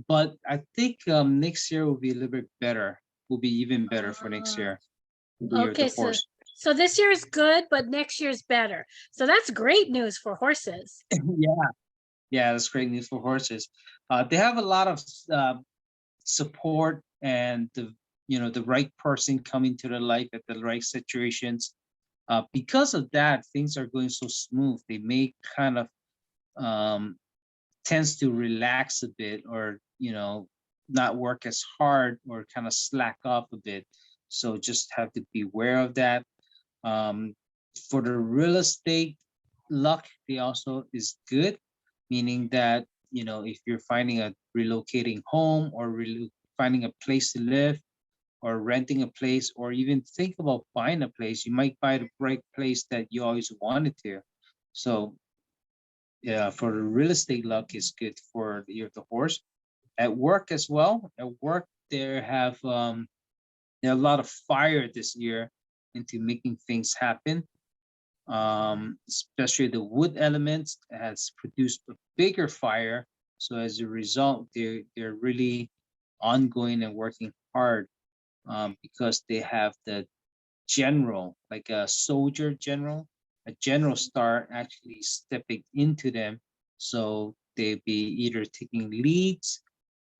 but I think next year will be a little bit better. Will be even better for next year. The year of the horse. So this year is good, but next year's better. So that's great news for horses. Yeah, that's great news for horses. They have a lot of support and the right person coming to their life at the right situations. Because of that, things are going so smooth. They may kind of tends to relax a bit, or not work as hard, or kind of slack off a bit. So just have to be aware of that. For the real estate luck, they also is good, meaning that if you're finding a relocating home, or finding a place to live, or renting a place, or even think about buying a place, you might buy the right place that you always wanted to. So yeah, for the real estate luck is good for the year of the horse. At work as well. At work, there have a lot of fire this year into making things happen. Especially the wood elements has produced a bigger fire. So as a result, they're really ongoing and working hard, because they have the general, like a soldier general, a general star actually stepping into them. So they'd be either taking leads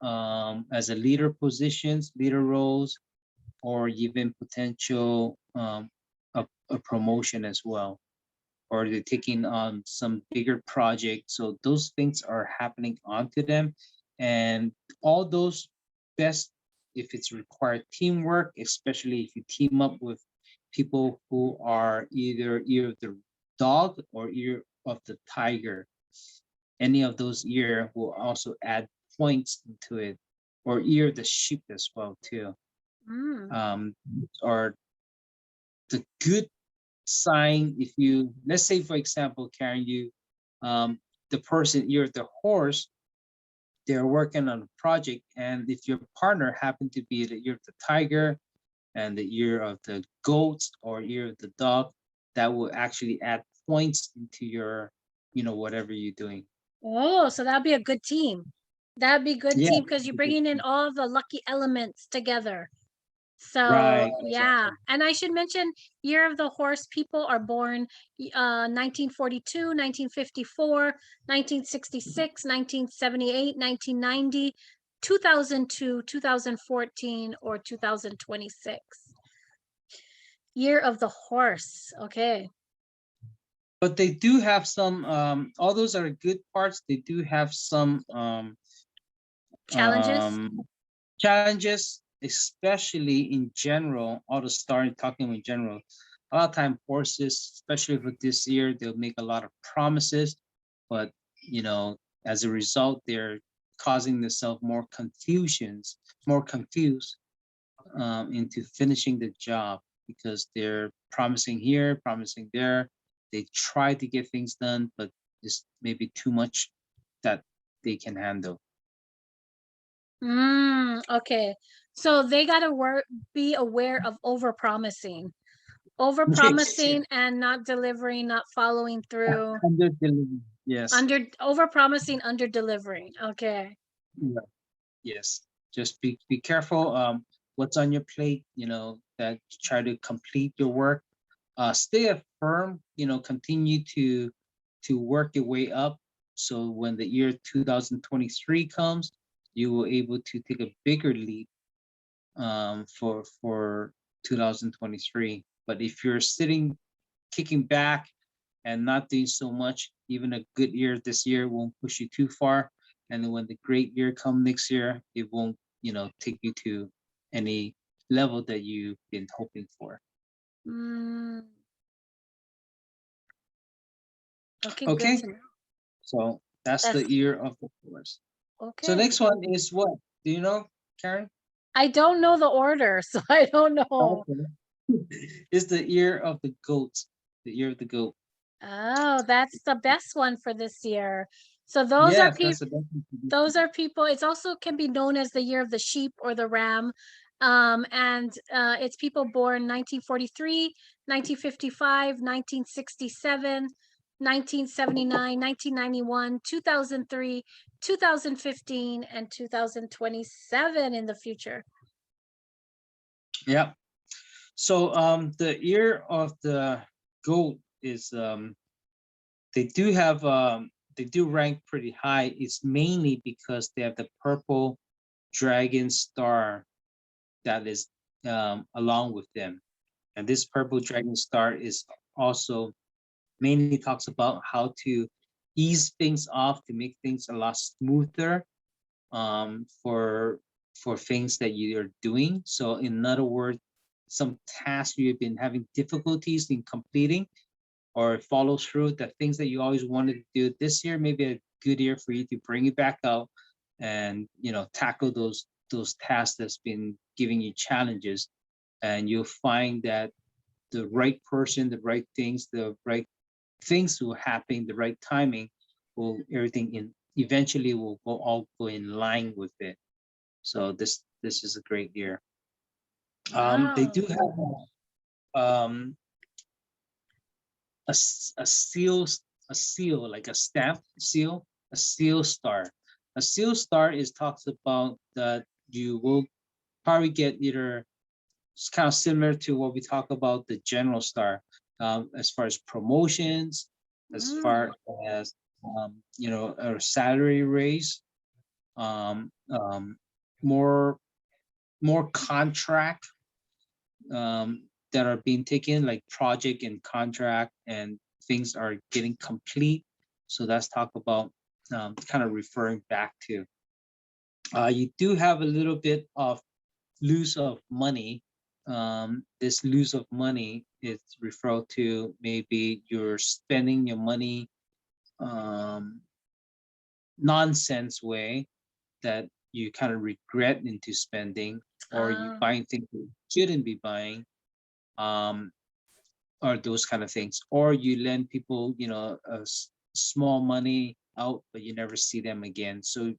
as a leader positions, leader roles, or even potential a promotion as well, or they're taking on some bigger project. So those things are happening onto them, and all those best if it's required teamwork, especially if you team up with people who are either ear of the dog or ear of the tiger. Any of those ear will also add points into it, or ear of the sheep as well too. Or the good sign. If you, let's say for example, Karen, you the person ear of the horse, they're working on a project, and if your partner happened to be the ear of the tiger and the ear of the goats or ear of the dog, that will actually add points into your whatever you're doing. Oh, so that'll be a good team. That'd be good, Yeah. team, because you're bringing in all the lucky elements together. So Right. yeah, Exactly. and I should mention year of the horse people are born 1942, 1954, 1966, 1978, 1990, 2002, 2014, or 2026. Year of the horse. Okay. But they do have some, all those are good parts. They do have some Challenges. challenges, especially in general. All the starting talking in general, a lot of time horses, especially for this year, they'll make a lot of promises, but you know, as a result, they're causing themselves more confused into finishing the job because they're promising here, promising there. They try to get things done, but it's maybe too much that they can handle. Okay. So they got to be aware of overpromising. Yes, Overpromising and not delivering, not following through. under delivery. Yes. Under overpromising, under delivering. Okay. Yeah. Yes. Just be careful. What's on your plate? You know that you try to complete your work. Stay firm. You know, continue to work your way up. So when the year 2023 comes, you will able to take a bigger leap for 2023. But if you're sitting, kicking back, and not doing so much, even a good year this year won't push you too far. And then when the great year come next year, it won't, you know, take you to any level that you've been hoping for. Mm, okay, good Okay, to know. so that's the That's year of the horse. So okay. next one is what? Do you know, Karen? I don't know the order, so I don't know. Okay. It's the year of the goat. The year of the goat. Oh, that's the best one for this year. So Yes, that's the best one. those are people. It's also can be known as the year of the sheep or the ram. And it's people born 1943, 1955, 1967, 1979, 1991, 2003, 2015, and 2027 in the future. Yeah. So the year of the goat is they do have they do rank pretty high. It's mainly because they have the purple dragon star that is along with them. And this purple dragon star is also mainly talks about how to ease things off to make things a lot smoother for things that you are doing. So in other words, some tasks you've been having difficulties in completing or follow through, the things that you always wanted to do this year, maybe a good year for you to bring it back out and you know tackle those tasks that's been giving you challenges, and you'll find that the right person, the right things will happen, the right timing will everything in eventually will go all go in line with it. So this is a great year. They Wow. do have um, a seal, like a stamp seal, a seal star. A seal star is talks about that you will probably get either, it's kind of similar to what we talk about the general star, as far as promotions, as Mm. far as you know, a salary raise, more contract that are being taken, like project and contract, and things are getting complete. So that's talk about kind of referring back to. You do have a little bit of loss of money. This loss of money is referred to maybe you're spending your money nonsense way that you kind of regret into spending, or you Uh, buying things you shouldn't be buying, um, or those kind of things, or you lend people, you know, small money out, but you never see them again. So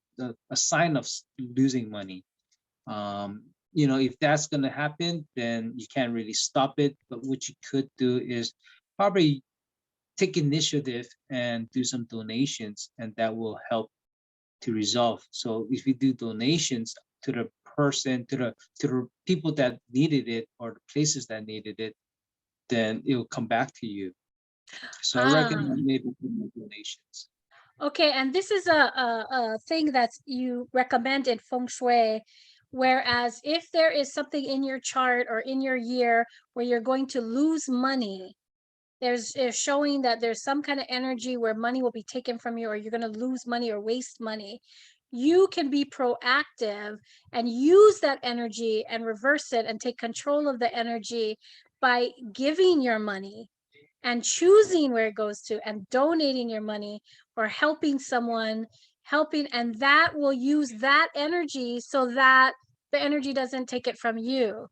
a sign of losing money. You know, if that's going to happen, then you can't really stop it. But what you could do is probably take initiative and do some donations, and that will help to resolve. So if you do donations to the person, to the people that needed it or the places that needed it, then it will come back to you. So I recommend maybe doing donations. Okay, and this is a thing that you recommend in Feng Shui. Whereas if there is something in your chart or in your year where you're going to lose money, there's is showing that there's some kind of energy where money will be taken from you, or you're going to lose money or waste money. You can be proactive and use that energy and reverse it and take control of the energy by giving your money and choosing where it goes to and donating your money or helping someone, helping, and that will use that energy so that the energy doesn't take it from you.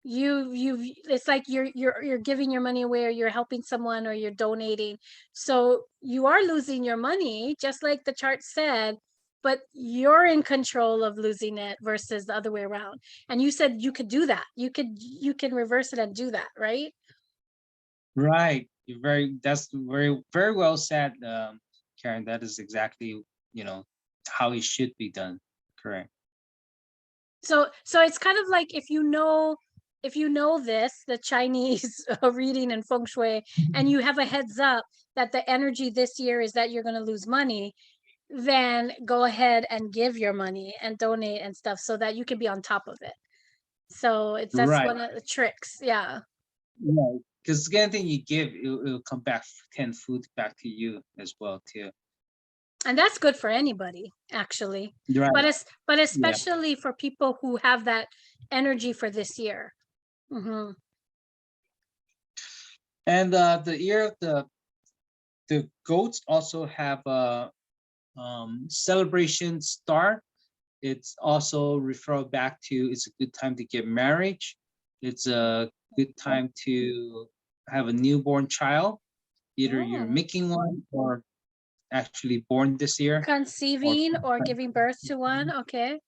It's like you're giving your money away, or you're helping someone, or you're donating. So you are losing your money just like the chart said, but you're in control of losing it versus the other way around. And you said you could do that. You can reverse it and do that, right? Right. That's very well said, Karen. That is exactly, how it should be done. Correct. So it's kind of like if you know this, the Chinese reading and feng shui, and you have a heads up that the energy this year is that you're going to lose money, then go ahead and give your money and donate and stuff so that you can be on top of it. So that's Right. one of the tricks. Yeah. Right. Because anything you give, it'll come back tenfold back to you as well too. And that's good for anybody, actually. Right. But Yeah. especially for people who have that energy for this year. Mm-hmm. And the year of the goats also have a celebration star. It's also refer back to it's a good time to get married. It's a good time to have a newborn child. Either you're Oh. making one or actually born this year. Conceiving or giving birth to one. Okay.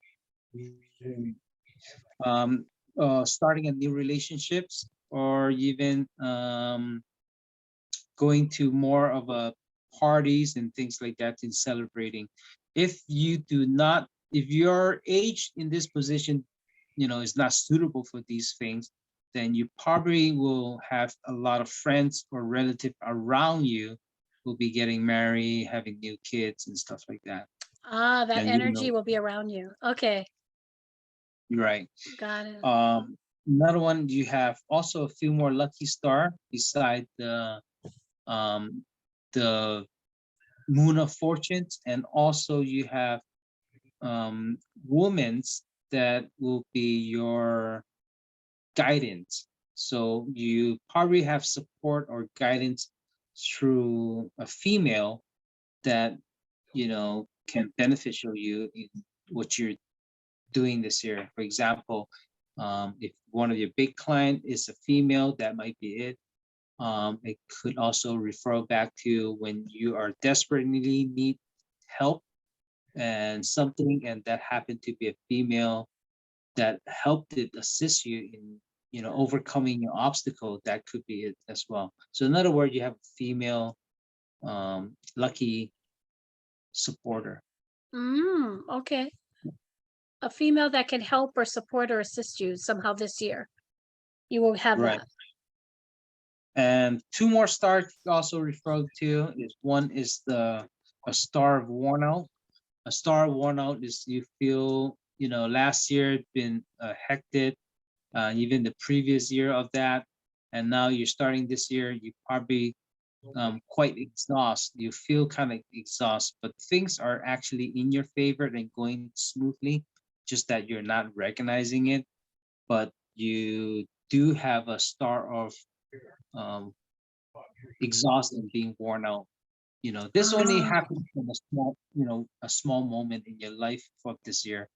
um, starting a new relationships, or even going to more of a parties and things like that in celebrating. If you do not, if your age in this position, is not suitable for these things, then you probably will have a lot of friends or relative around you who'll be getting married, having new kids and stuff like that. That And energy will be around you. Okay. right. Got it. Another one, you have also a few more lucky star beside um, the moon of fortunes, and also you have women's that will be your guidance. So you probably have support or guidance through a female that can beneficial you in what you're doing this year. For example, if one of your big client is a female, that might be it. It could also refer back to when you are desperately need help and something, and that happened to be a female that helped it assist you in overcoming your obstacle. That could be it as well. So in other words, you have a female lucky supporter. Okay. A female that can help or support or assist you somehow this year. You will have Right. that. And two more stars also referred to is one is a star of worn out. A star of worn out is you feel, last year had been hectic, even the previous year of that. And now you're starting this year, you probably quite exhausted. You feel kind of exhausted, but things are actually in your favor and going smoothly, just that you're not recognizing it. But you do have a star of exhaust and being worn out. This only happens in a small moment in your life of this year.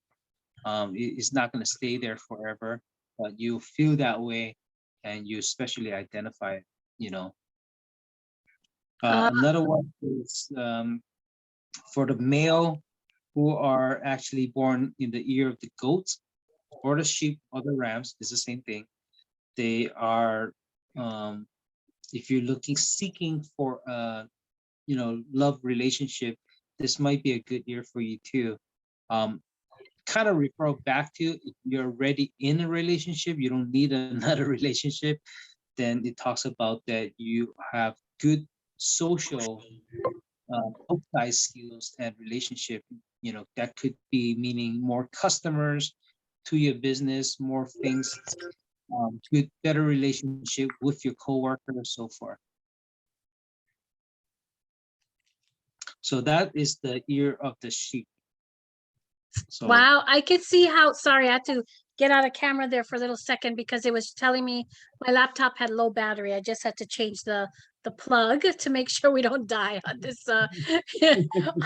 It's not going to stay there forever, but you feel that way, and you especially identify it. Another one is for the male who are actually born in the year of the goats or the sheep or the rams. It's the same thing. They are, if you're seeking for a love relationship, this might be a good year for you too. Kind of refer back to, if you're already in a relationship, you don't need another relationship, then it talks about that you have good social outside skills and relationship. That could be meaning more customers to your business, more things, good, better relationship with your coworker and so forth. So that is the year of the sheep. So wow, I could see how, sorry, I had to get out of camera there for a little second because it was telling me my laptop had low battery. I just had to change the plug to make sure we don't die on this on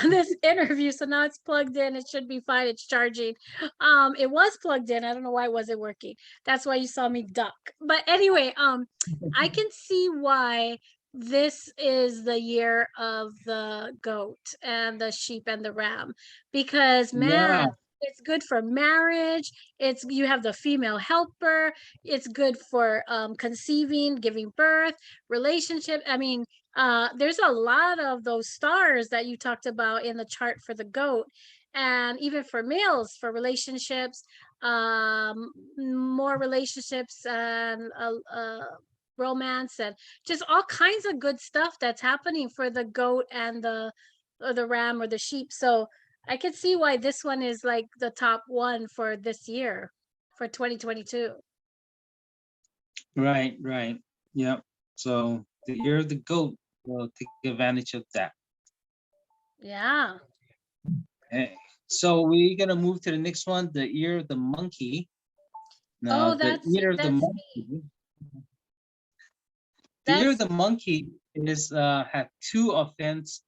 this interview. So now it's plugged in. It should be fine. It's charging. It was plugged in. I don't know why it wasn't working. That's why you saw me duck. But anyway, I can see why this is the year of the goat and the sheep and the ram, because yeah, man, it's good for marriage. It's, you have the female helper. It's good for conceiving, giving birth, relationship. I mean, there's a lot of those stars that you talked about in the chart for the goat, and even for males, for relationships, more relationships, and romance, and just all kinds of good stuff that's happening for the goat and the, or the ram or the sheep. So I can see why this one is like the top one for this year, for 2022. right. Yeah. So the year of the goat, will take advantage of that. Yeah. Okay. So we're gonna move to the next one, the year of the monkey. Now Oh, the year of the that's monkey, me. the year of That's the monkey is had two offense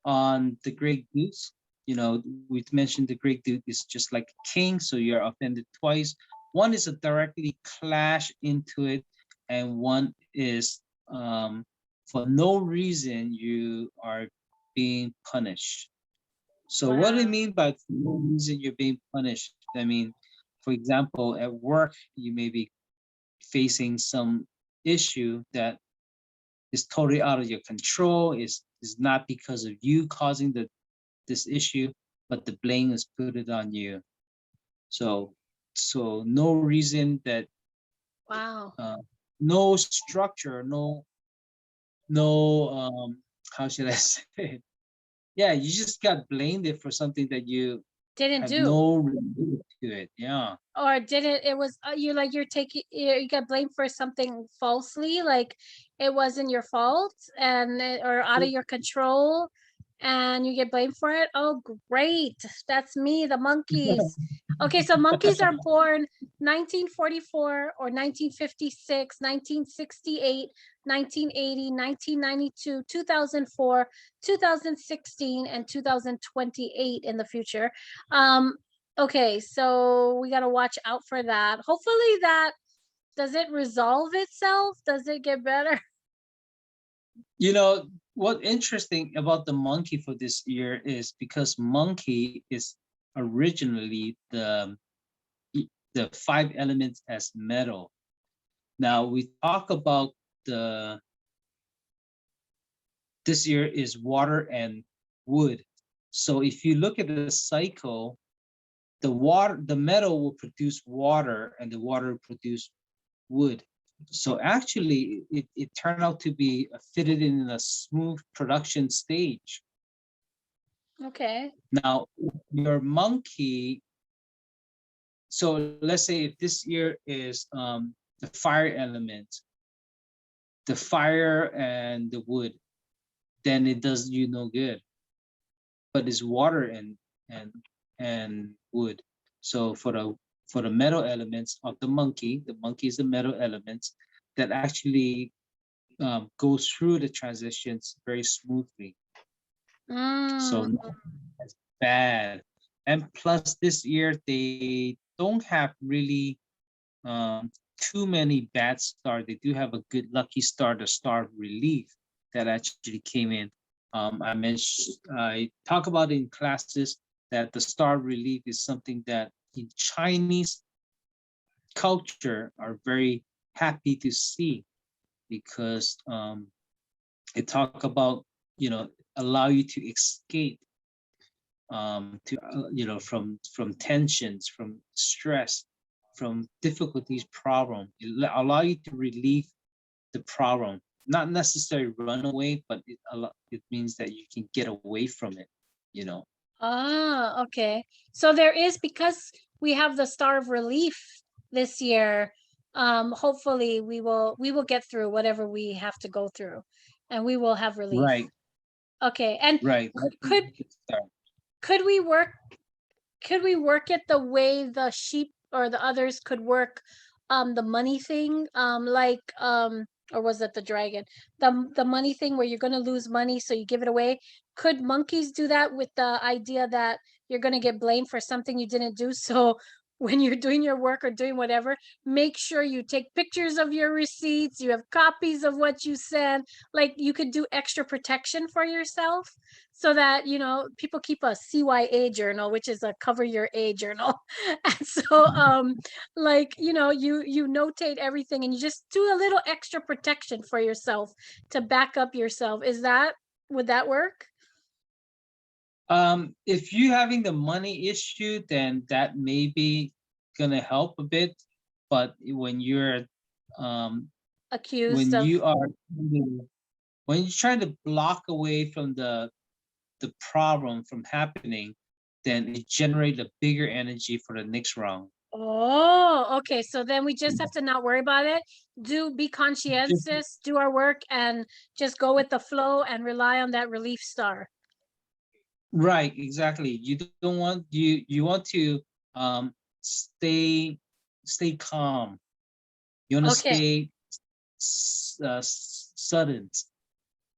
on the great goose. We mentioned the great goose is just like a king, so you're offended twice. One is a directly clash into it, and one is for no reason you are being punished. So what do you wow. mean by for no reason you're being punished? I mean, for example, at work, you may be facing some issue that is totally out of your control, is not because of you causing this issue, but the blame is put it on you. So no reason that Wow. no structure, no how should I say it? Yeah, you just got blamed it for something that you Didn't have do. no relation to it. Yeah. Or did it, it was you, like you're taking, you got blamed for something falsely, like it wasn't your fault, and or out of your control, and you get blamed for it. Oh great, that's me, the monkeys. Okay, so monkeys are born 1944 or 1956, 1968, 1980, 1992, 2004, 2016, and 2028 in the future. Okay, so we got to watch out for that. Hopefully that, does it resolve itself? Does it get better? What interesting about the monkey for this year is because monkey is originally the five elements as metal. Now we talk about the this year is water and wood. So if you look at the cycle, the metal will produce water and the water will produce wood. So actually it turned out to be fitted in a smooth production stage. Okay. Now your monkey, so let's say if this year is the fire element, the fire and the wood, then it does you no good. But it's water and wood. So for the metal elements of the monkey is the metal elements that actually goes through the transitions very smoothly. So Mm. that's bad. And plus this year they don't have really too many bad stars. They do have a good lucky star, the star of relief that actually came in. I talk about in classes that the star of relief is something that in Chinese culture are very happy to see, because it talk about, allow you to escape to from tensions, from stress, from difficulties, problem. Allow you to relieve the problem, not necessarily run away, but it means that you can get away from it, you know. Ah, okay. So there is, because we have the Star of Relief this year, hopefully we will get through whatever we have to go through, and we will have relief. Right, Okay. And right. could we work it the way the sheep or the others could work the money thing, like, or was it the dragon, the money thing where you're going to lose money so you give it away? Could monkeys do that with the idea that you're going to get blamed for something you didn't do? So when you're doing your work or doing whatever, make sure you take pictures of your receipts, you have copies of what you sent. Like, you could do extra protection for yourself, so that people keep a CYA journal, which is a cover your A journal. And so, like, you notate everything, and you just do a little extra protection for yourself to back up yourself. Would that work? If you having the money issue, then that may be gonna help a bit. But when you're Accused when of. you are when you're trying to block away from the problem from happening, then it generates a bigger energy for the next round. Oh, okay. So then we just have to not worry about it. Be Just conscientious, do our work, and just go with the flow and rely on that relief star. right, exactly. You don't want you want to stay calm. You want to Okay. stay sudden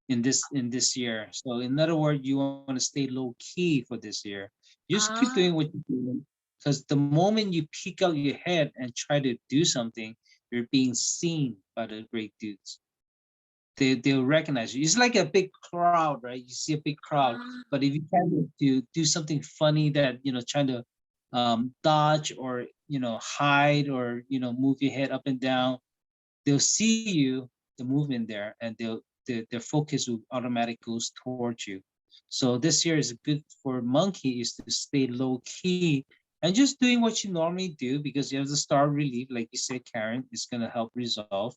in this year. So in other words, you want to stay low key for this year. You just keep Ah. doing what you're doing, because the moment you peek out your head and try to do something, you're being seen by the great dudes. They'll recognize you. It's like a big crowd, right? You see a big crowd, Ah. but if you try to do something funny that trying to dodge or hide or move your head up and down, they'll see you, the movement there, and their focus will automatically goes towards you. So this year is good for monkey is to stay low key and just doing what you normally do, because you have the star relief, like you said, Karen, is going to help resolve.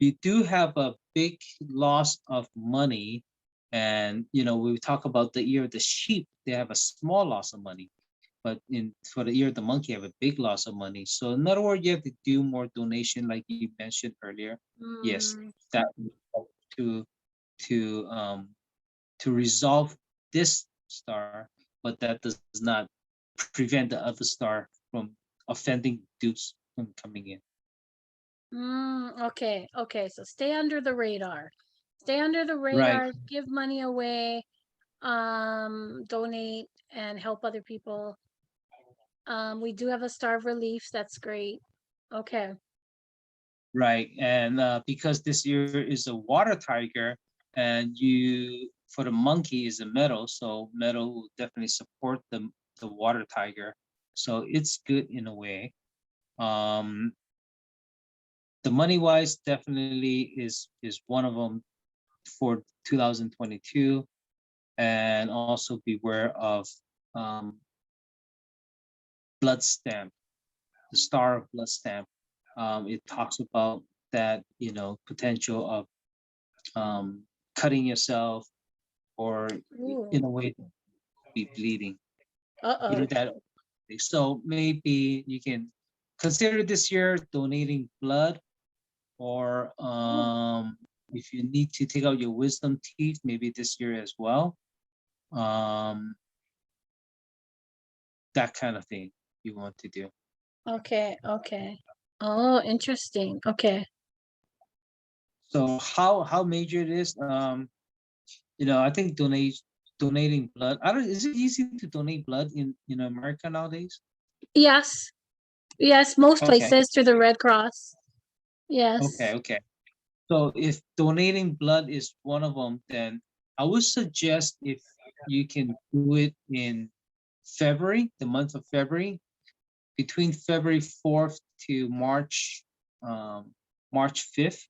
You do have a big loss of money, and we talk about the year of the sheep, they have a small loss of money, but for the year of the monkey, have a big loss of money. So in other words, you have to do more donation, like you mentioned earlier. Yes, Mm. that will help to resolve this star, but that does not prevent the other star from offending dudes from coming in. Okay. Okay. So stay under the radar. Stay under the Right, radar, give money away, donate and help other people. We do have a star of relief. That's great. Okay. right, and because this year is a water tiger, and you for the monkey is a metal, so metal will definitely support the water tiger, so it's good in a way. Um, the money wise definitely is one of them for 2022, and also beware of um, blood stamp, the star of blood stamp. It talks about that potential of cutting yourself, or Ooh. in a way be bleeding. Either Uh-oh. that, so maybe you can consider this year donating blood, or Oh. if you need to take out your wisdom teeth, maybe this year as well. Um, that kind of thing you want to do. Okay. Okay. Oh, interesting. Okay. So how major it is? I think donating blood. I don't. Is it easy to donate blood in America nowadays? Yes. Yes, most Okay. places through the Red Cross. Okay. Yes. Okay. So if donating blood is one of them, then I would suggest if you can do it in February, the month of February, between February 4th to March 5th.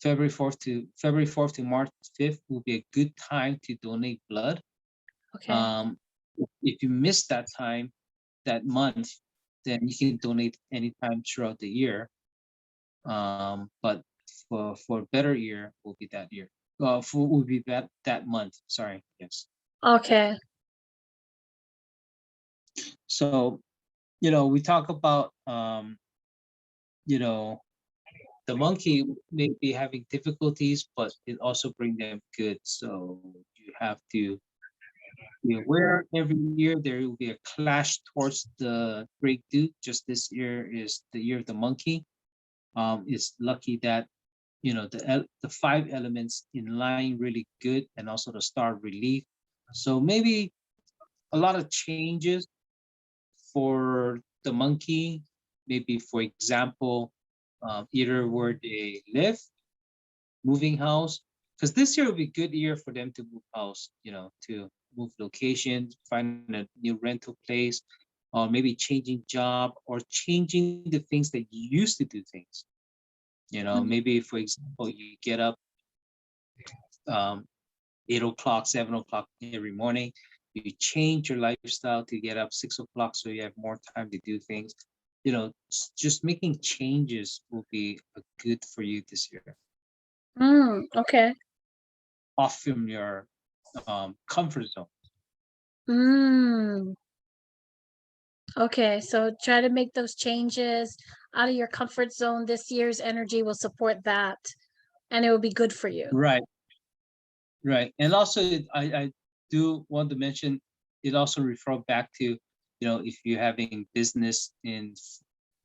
February 4th to March 5th will be a good time to donate blood. Okay. Um, if you miss that time, that month, then you can donate anytime throughout the year. But for better year will be that year. For will be that month. Sorry. Yes. Okay. So, we talk about the monkey may be having difficulties, but it also bring them good. So you have to be aware every year there will be a clash towards the Great Duke. Just this year is the year of the monkey. It's lucky that the five elements in line really good, and also the star relief. So maybe a lot of changes for the monkey. Maybe for example, either where they live, moving house, because this year will be a good year for them to move house, to move location, find a new rental place, or maybe changing job, or changing the things that you used to do things. Maybe for example, you get up um, 8 o'clock, 7 o'clock every morning. You change your lifestyle to get up 6 o'clock so you have more time to do things. Just making changes will be good for you this year. Okay. Off from your comfort zone. Okay, so try to make those changes out of your comfort zone. This year's energy will support that, and it will be good for you. Right. And also, I do want to mention, it also refer back to, if you're having business in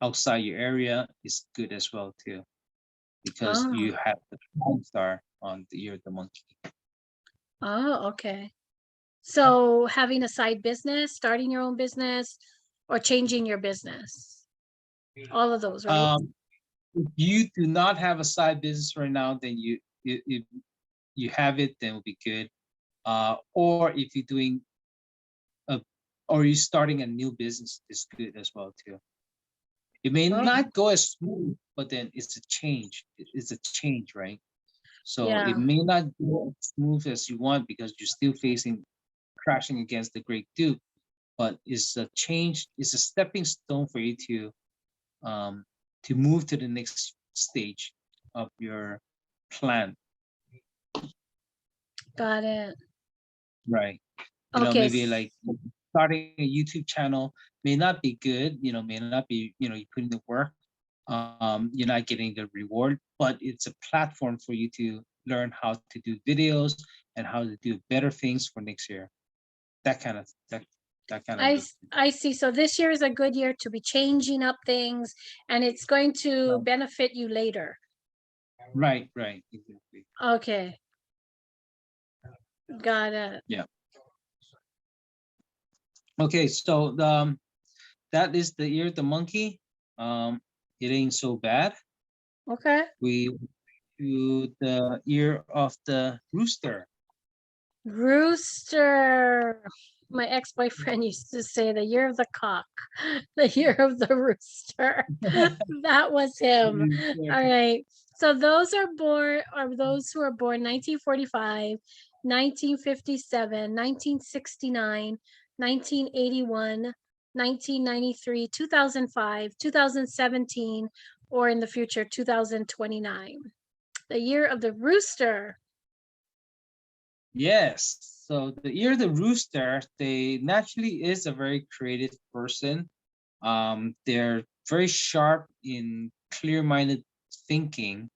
outside your area, is good as well too, because you have the star on the year of the monkey. Oh, okay. So having a side business, starting your own business, or changing your business. All of those, right? If you do not have a side business right now, then you have it, then it'll be good. Or if you're doing or you're starting a new business, is good as well too. It may not go as smooth, but then it's a change. It's a change, right? So Yeah. it may not go as smooth as you want because you're still facing crashing against the Great Duke, but it's a change. It's a stepping stone for you to move to the next stage of your plan. Got it. Right. Okay. Maybe like starting a YouTube channel may not be good, may not be, you put in the work, you're not getting the reward, but it's a platform for you to learn how to do videos and how to do better things for next year. That kind of I see. So this year is a good year to be changing up things, and it's going to benefit you later. Right, exactly. Okay. Got it. Yeah. Okay, so that is the year of the monkey. It ain't so bad. Okay. We do the year of the rooster. Rooster. My ex-boyfriend used to say the year of the cock, the year of the rooster. That was him. All right. So those who are born 1945, 1957, 1969, 1981, 1993, 2005, 2017, or in the future, 2029. The year of the rooster. Yes. So the year of the rooster, they naturally is a very creative person. They're very sharp in clear-minded thinking.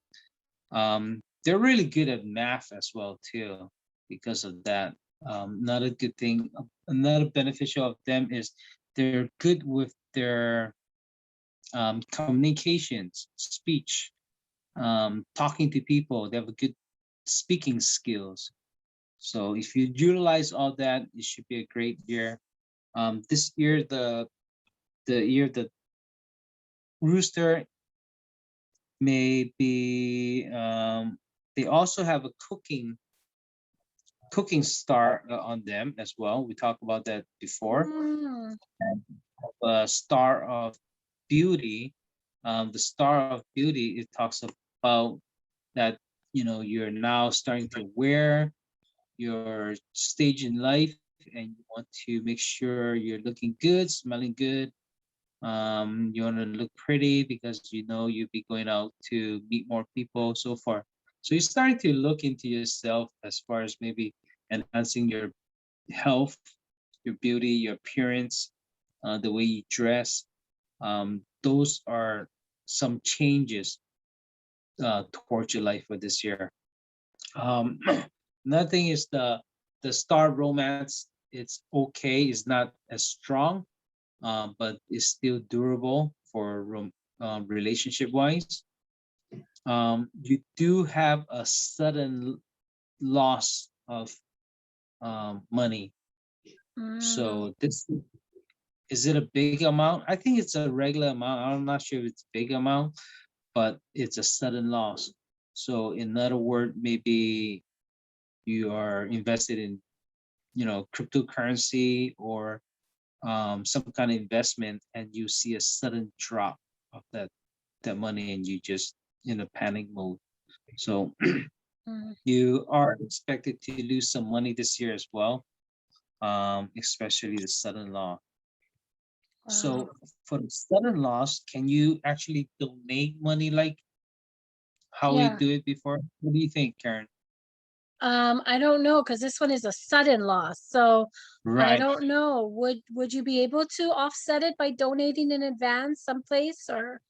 They're really good at math as well too, because of that. Another good thing, another beneficial of them is they're good with their communications, speech, talking to people. They have a good speaking skills. So if you utilize all that, it should be a great year. This year, the year the rooster may be. They also have a cooking star on them as well. We talked about that before. And a star of beauty. The star of beauty, it talks about that you're now starting to wear your stage in life, and you want to make sure you're looking good, smelling good. You want to look pretty because you know you'll be going out to meet more people, so far. So you're starting to look into yourself as far as maybe enhancing your health, your beauty, your appearance, the way you dress. Those are some changes towards your life for this year. Um, Another thing is the star romance. It's okay. It's not as strong, but it's still durable for relationship wise. You do have a sudden loss of money. So this, is it a big amount? I think it's a regular amount. I'm not sure if it's a big amount, but it's a sudden loss. So in other words, maybe you are invested in, cryptocurrency or some kind of investment, and you see a sudden drop of that money, and you just in a panic mode. So you are expected to lose some money this year as well, especially the sudden loss. So for the sudden loss, can you actually donate money like how we do it before? What do you think, Karen? I don't know, because this one is a sudden loss. So I Right. don't know. Would you be able to offset it by donating in advance someplace, or?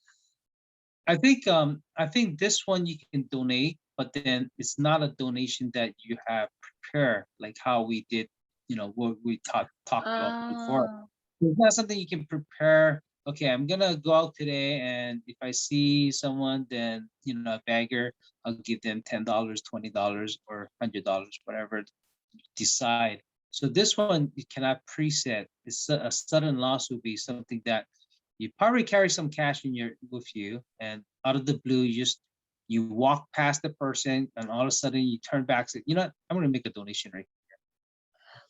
I think this one you can donate, but then it's not a donation that you have prepared, like how we did, what we talked about before. It's not something you can prepare. Okay, I'm gonna go out today, and if I see someone, then a beggar, I'll give them $10, $20, or $100, whatever you decide. So this one you cannot preset. It's a sudden loss would be something that you probably carry some cash in your with you, and out of the blue, you walk past the person, and all of a sudden you turn back, say, I'm gonna make a donation right.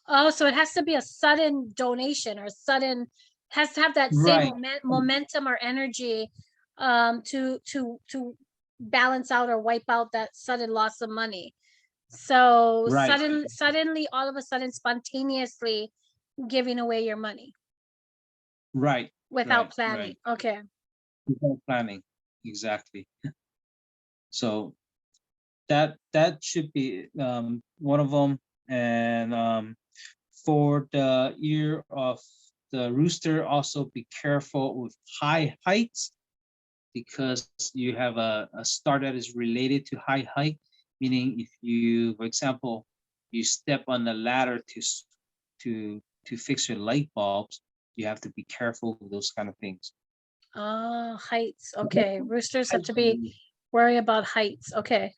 Oh, so it has to be a sudden donation, or sudden, has to have that same Right. momentum or energy to balance out or wipe out that sudden loss of money. So Right. suddenly, all of a sudden, spontaneously giving away your money Right. without Right. planning. Okay. Without planning. Exactly. So that should be one of them. And for the year of the rooster, also be careful with high heights, because you have a star that is related to high height, meaning if you, for example, you step on the ladder to fix your light bulbs, you have to be careful with those kind of things. Oh, heights. Okay. Roosters have to be worry about heights. Okay.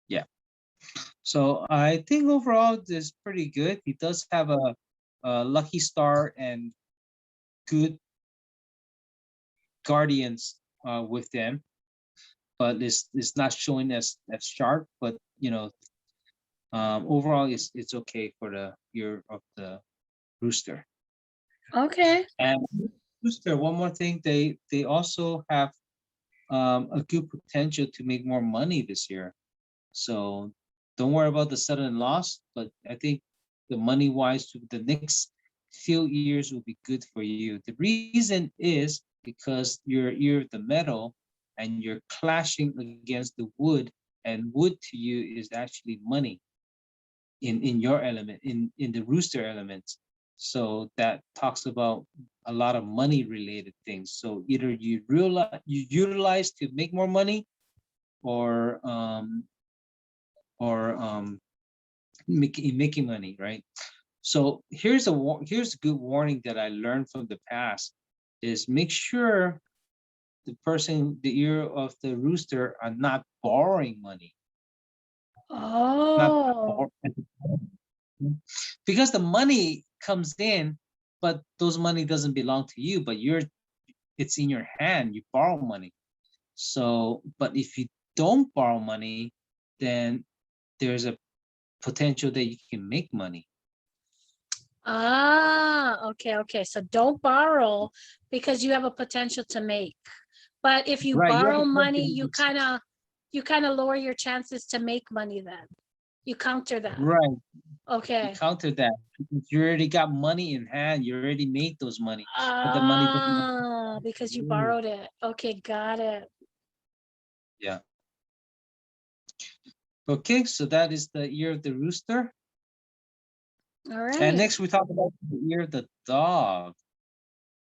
Yeah. So I think overall this is pretty good. He does have a lucky star and good guardians with them, but it's not showing as sharp. But overall it's okay for the year of the rooster. Okay. And rooster, one more thing, they also have a good potential to make more money this year. So don't worry about the sudden loss, but I think the money wise to the next few years will be good for you. The reason is because you're the metal, and you're clashing against the wood, and wood to you is actually money in your element, in the rooster elements. So that talks about a lot of money related things. So either you utilize to make more money, or making money, right? So here's a good warning that I learned from the past, is make sure the year of the rooster are not borrowing money. Not Oh. because the money comes in, but those money doesn't belong to you, but it's in your hand, you borrow money. So, but if you don't borrow money, then there's a potential that you can make money. Okay, okay. So don't borrow because you have a potential to make. But if you Right, you have borrow a money, potential. you kind of lower your chances to make money then. You counter that. Right. You Okay. counter that. You already got money in hand. You already made those money, but the money doesn't. Because you borrowed it. Okay, got it. Yeah. Okay, so that is the year of the rooster. All right. And next we talk about the year of the dog.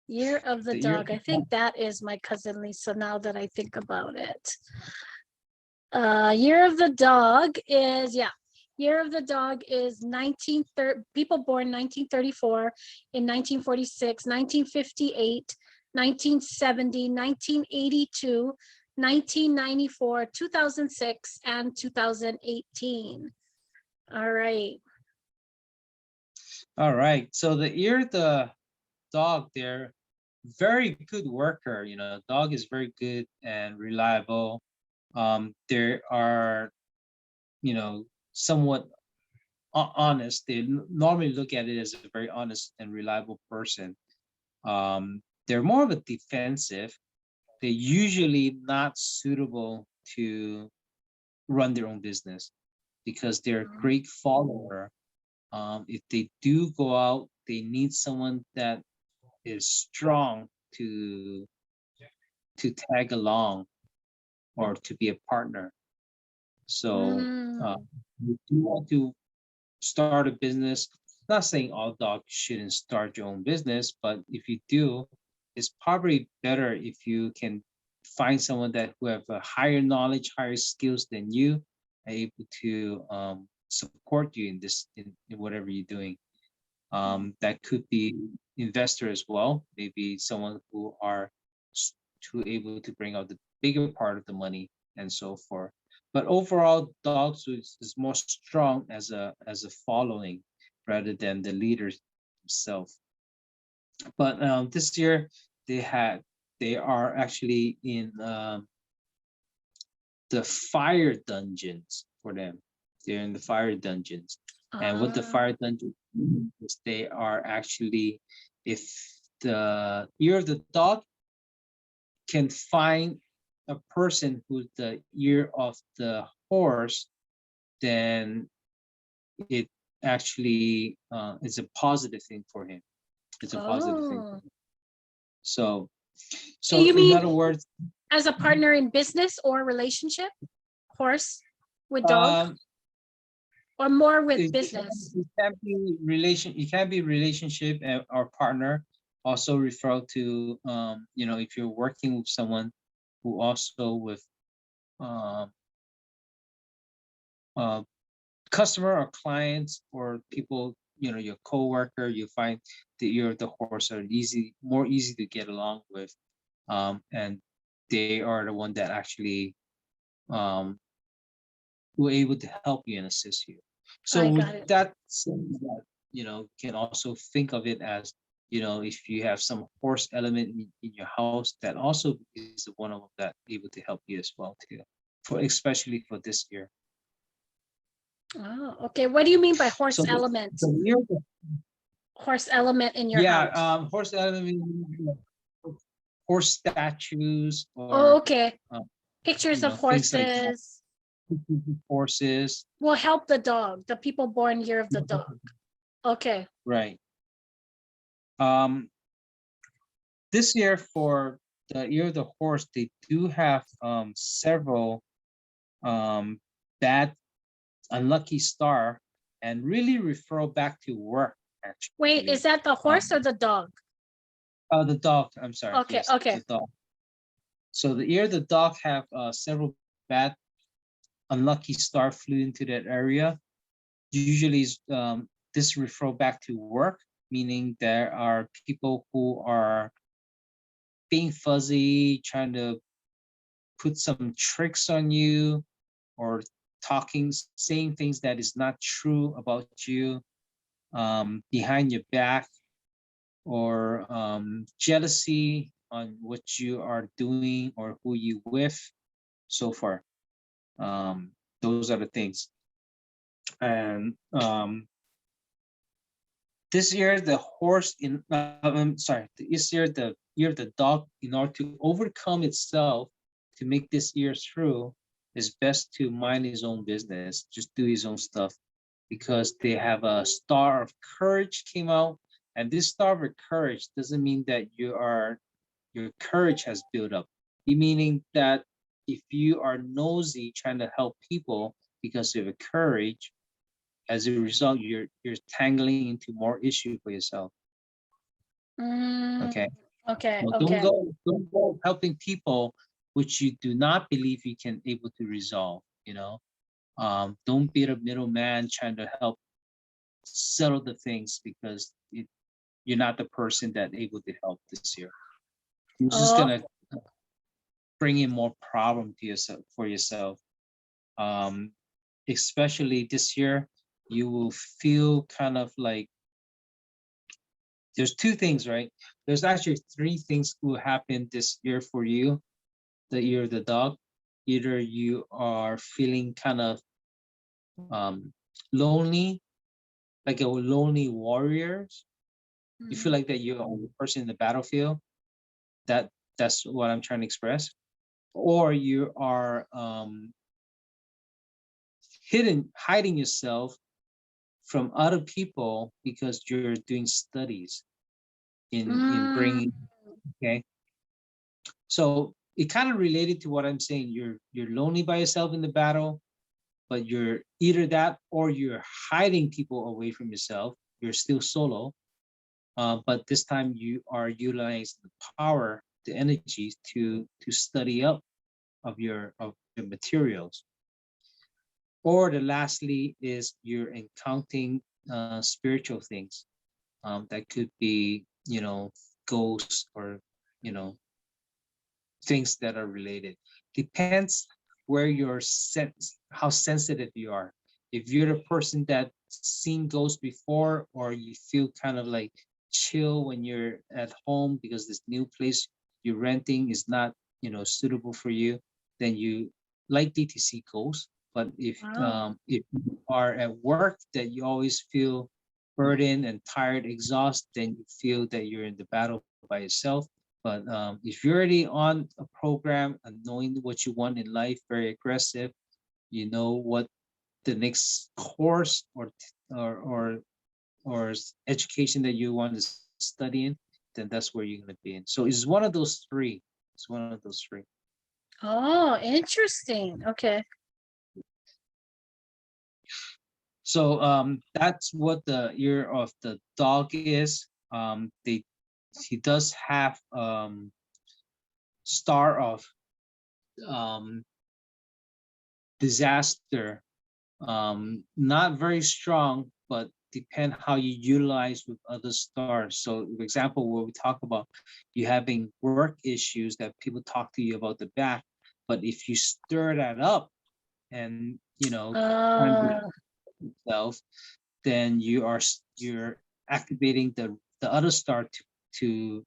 Year of the The year dog. I think that is my cousin Lisa now that I think about it. Year of the dog is, yeah. Year of the dog is 1930, people born 1934, in 1946, 1958, 1970, 1982, 1994, 2006, and 2018. All right. All right. So the year of the dog, they're very good worker. You know, dog is very good and reliable. There are, you know, somewhat honest. They normally look at it as a very honest and reliable person. They're more of a defensive. They're usually not suitable to run their own business because they're a great follower. If they do go out, they need someone that is strong to tag along or to be a partner. So you do want to start a business. Not saying all dogs shouldn't start your own business, but if you do, it's probably better if you can find someone that who have a higher knowledge, higher skills than you, are able to support you in this in whatever you're doing. That could be investor as well, maybe someone who are to able to bring out the bigger part of the money and so forth. But overall, dogs is more strong as a following rather than the leaders themselves. But this year they are actually in the fire dungeons for them. They're in the fire dungeons. And what the fire dungeons is, they are actually, if the ear of the dog can find a person who's the ear of the horse, then it actually is a positive thing for him. It's a positive thing for him. So you in mean other words, as a partner in business or relationship, horse with dog, or more with business? It can be relationship or partner. Also refer to you know, if you're working with someone who also with customer or clients or people, you know, your coworker, you find that you're the horse are more easy to get along with, and they are the one that actually were able to help you and assist you. So with that, you know, can also think of it as, you know, if you have some horse element in your house, that also is one of them that able to help you as well too, for especially for this year. Oh, okay. What do you mean by horse element? Horse element in your house? Horse element, horse statues, or okay. Pictures of horses. Horses will help the dog, the people born year of the dog. Okay. Right. This year for the year of the horse, they do have several bad unlucky star and really referral back to work, actually. Wait, is that the horse or the dog? Oh, the dog. I'm sorry. Okay, yes, okay. The dog. So the year of the dog have several bad unlucky star flew into that area. Usually this refer back to work, meaning there are people who are being fuzzy, trying to put some tricks on you, or saying things that is not true about you behind your back, or jealousy on what you are doing or who you with, so far. Those are the things. And this year the horse this year the dog, in order to overcome itself to make this year through, it's best to mind his own business, just do his own stuff, because they have a star of courage came out. And this star of courage doesn't mean that your courage has built up. Meaning that if you are nosy trying to help people because of your courage, as a result, you're tangling into more issue for yourself. Okay. Okay. So Okay. don't go helping people which you do not believe you can able to resolve. Don't be the middleman trying to help settle the things, because you're not the person that able to help this year. You're just Oh. gonna bring in more problem to yourself for yourself. Especially this year, you will feel kind of like there's two things, right? There's actually three things will happen this year for you, the year of the dog. Either you are feeling kind of lonely, like a lonely warrior. You feel like that you're a person in the battlefield. That's what I'm trying to express. Or you are hiding yourself from other people because you're doing studies in bringing. Okay, so it kind of related to what I'm saying. You're lonely by yourself in the battle, but you're either that or you're hiding people away from yourself. You're still solo, but this time you are utilizing the power, the energy to study up of your materials. Or the lastly is you're encountering spiritual things, that could be ghosts, or things that are related. Depends where your sense, how sensitive you are. If you're the person that seen ghosts before, or you feel kind of like chill when you're at home because this new place you're renting is not suitable for you, then you likely to see ghosts. But if you are at work that you always feel burdened and tired, exhausted, then you feel that you're in the battle by yourself. But if you're already on a program and knowing what you want in life, very aggressive, you know what the next course or education that you want to study in, then that's where you're going to be in. So it's one of those three. It's one of those three. Oh, interesting. Okay. So that's what the year of the dog is. He does have star of disaster, not very strong, but depend how you utilize with other stars. So for example, where we talk about you having work issues that people talk to you about the back, but if you stir that up and yourself, then you're activating the other star to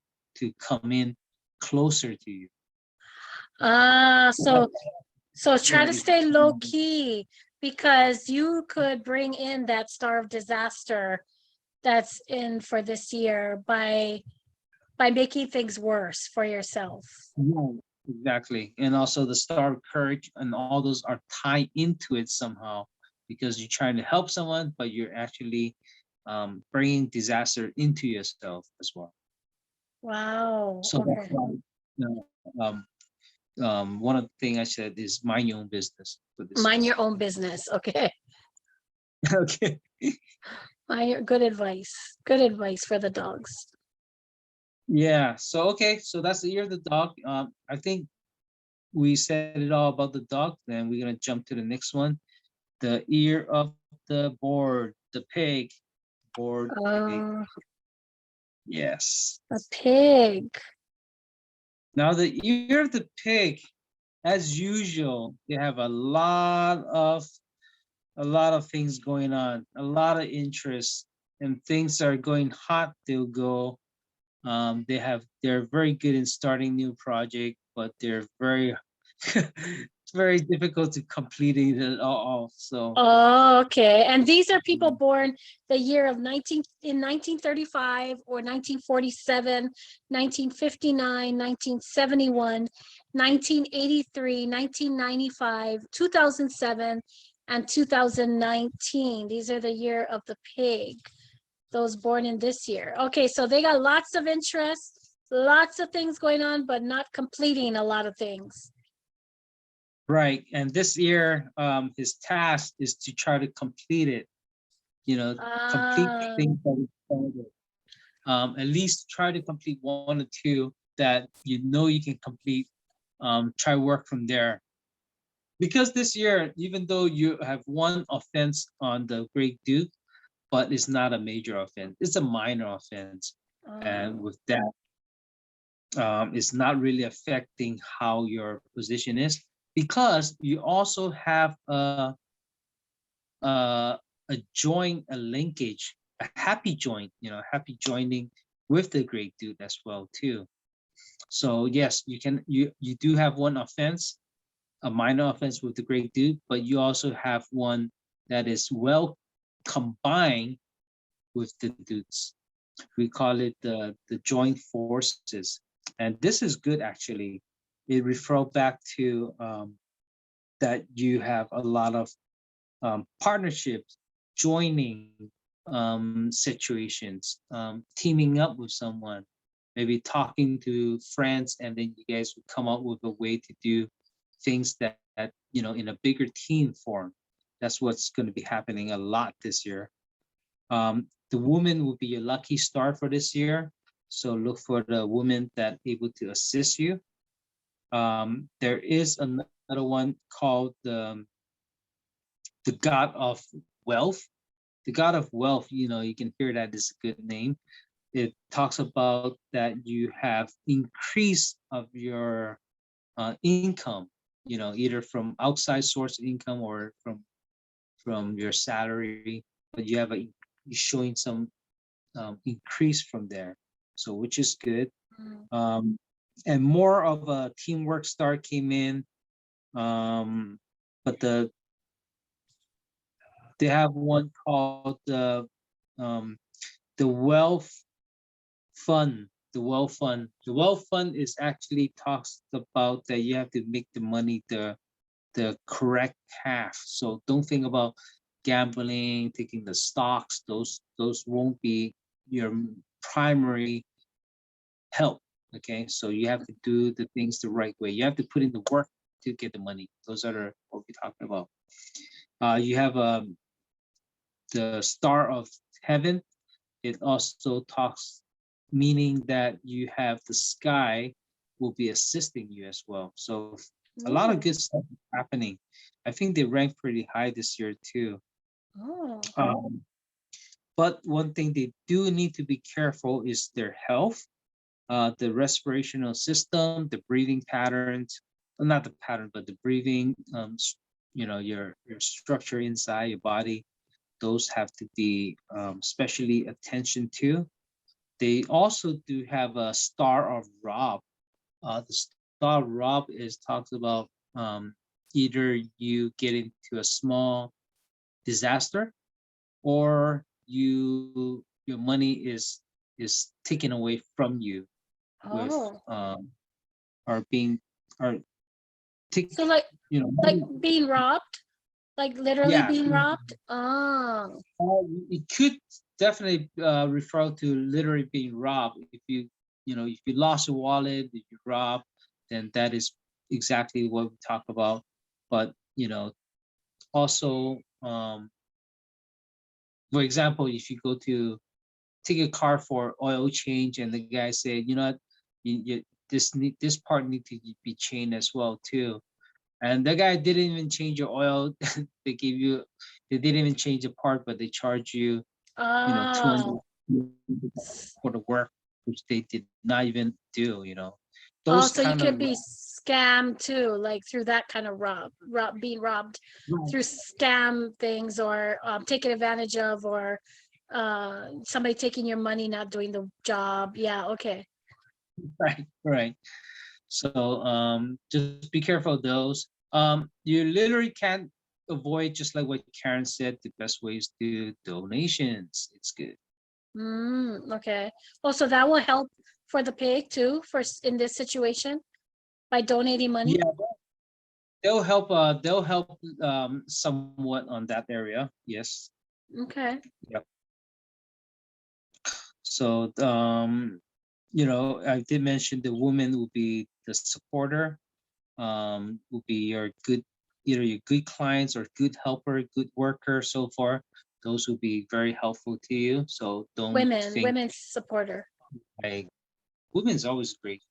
come in closer to you. So try to stay low key, because you could bring in that star of disaster that's in for this year by making things worse for yourself. Yeah, exactly. And also the star of courage and all those are tied into it somehow, because you're trying to help someone, but you're actually bringing disaster into yourself as well. Wow. So Okay. that's why, one of the things I said is mind your own business. Mind your own business. Okay. Okay. Good advice. Good advice for the dogs. Yeah. So okay. So that's the year of the dog. I think we said it all about the dog. Then we're gonna jump to the next one. The ear of the board, the pig. Board. Pig. Yes. A pig. Now the ear of the pig, as usual, they have a lot of things going on, a lot of interest, and things are going hot. They'll go. They're very good in starting new project, but they're very very difficult to completing it all. So Oh, okay. And these are people born the year of 1935 or 1947, 1959, 1971, 1983, 1995, 2007, and 2019. These are the year of the pig, those born in this year. Okay, so they got lots of interests, lots of things going on, but not completing a lot of things. right, and this year, his task is to try to complete it. Complete things that he started. At least try to complete one or two that you can complete. Try work from there. Because this year, even though you have one offense on the Great Duke, but it's not a major offense. It's a minor offense. And with that, it's not really affecting how your position is, because you also have a joint, a linkage, a happy joint, happy joining with the Great Dude as well too. So yes, you do have one offense, a minor offense with the Great Dude, but you also have one that is well combined with the dudes. We call it the joint forces, and this is good actually. It refers back to that you have a lot of partnerships, joining situations, teaming up with someone, maybe talking to friends, and then you guys would come up with a way to do things that in a bigger team form. That's what's going to be happening a lot this year. The woman will be your lucky star for this year, so look for the woman that able to assist you. There is another one called the God of Wealth. The God of Wealth, you can hear that is a good name. It talks about that you have increase of your income, either from outside source income or from your salary, but you're showing some increase from there, so which is good. And more of a teamwork star came in, but they have one called the wealth fund. The wealth fund. The wealth fund is actually talks about that you have to make the money the correct path. So don't think about gambling, taking the stocks. Those won't be your primary help. Okay, so you have to do the things the right way. You have to put in the work to get the money. Those are what we're talking about. You have the star of heaven. It also talks, meaning that you have the sky will be assisting you as well. So a lot of good stuff is happening. I think they rank pretty high this year too. But one thing they do need to be careful is their health, the respirational system, the breathing patterns, well, not the pattern, but the breathing, your structure inside your body. Those have to be especially attention to. They also do have a star of Rob. The star of Rob talks about either you get into a small disaster, or your money is taken away from you with or being or take So like being robbed, like literally being robbed. It could definitely refer to literally being robbed. If you lost your wallet, if you robbed, then that is exactly what we talk about. But also, for example, if you go to take a car for oil change, and the guy said, this part need to be changed as well too, and the guy didn't even change your oil. They didn't even change the part, but they charge you 200 for the work which they did not even do. Those so you could be scammed too, like through that kind of being robbed through scam things, or taken advantage of, or somebody taking your money, not doing the job. Yeah, okay. Right. So just be careful of those. You literally can't avoid, just like what Karen said, the best way is to donations. It's good. Okay. Oh, so that will help for the pig too, in this situation, by donating money? Yeah, they'll help somewhat on that area. Yes. Okay. Yep. So I did mention the woman will be the supporter, will be your good, either your good clients or good helper, good worker, so far. Those will be very helpful to you. So don't think Women's supporter. like women's always great.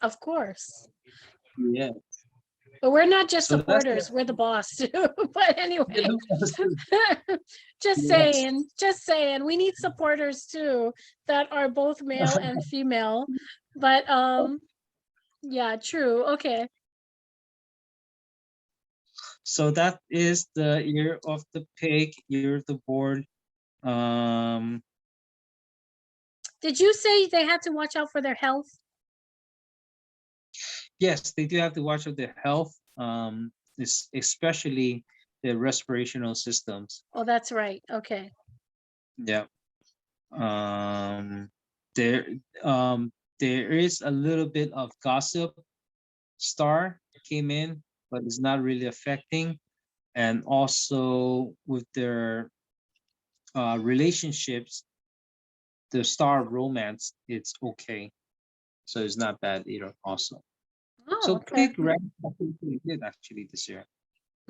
Of course. Yeah. But we're not just So that's supporters, we're the boss too. But anyway, the yes. just saying, we need supporters too that are both male and female. But yeah, true. Okay. So that is the year of the pig, year of the board. Um, Did you say they had to watch out for their health? yes, they do have to watch out their health, especially the respirational systems. Oh, that's right. Okay. Yeah. Um, there, there is a little bit of gossip star came in, but it's not really affecting. And also with their relationships, the star of romance, it's okay. So it's not bad either also. Oh, So okay. pig rat pretty good actually this year.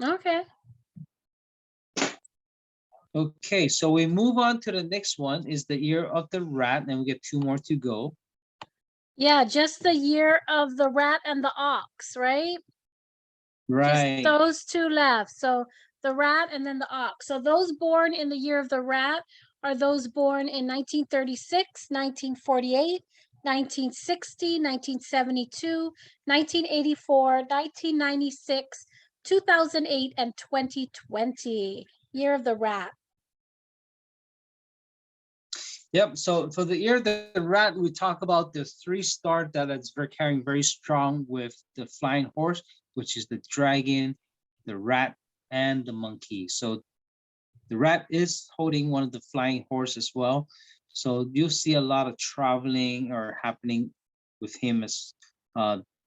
Okay. Okay, so we move on to the next one is the year of the rat, and we get 2 more to go. Yeah, just the year of the rat and the ox, right? Right. Just those two left. So the rat and then the ox. So those born in the year of the rat are those born in 1936, 1948, 1960, 1972, 1984, 1996, 2008, and 2020. Year of the rat. Yep. So for the year of the rat, we talk about the 3-star that is very carrying very strong with the flying horse, which is the dragon, the rat, and the monkey. So the rat is holding one of the flying horse as well. So you'll see a lot of traveling or happening with him as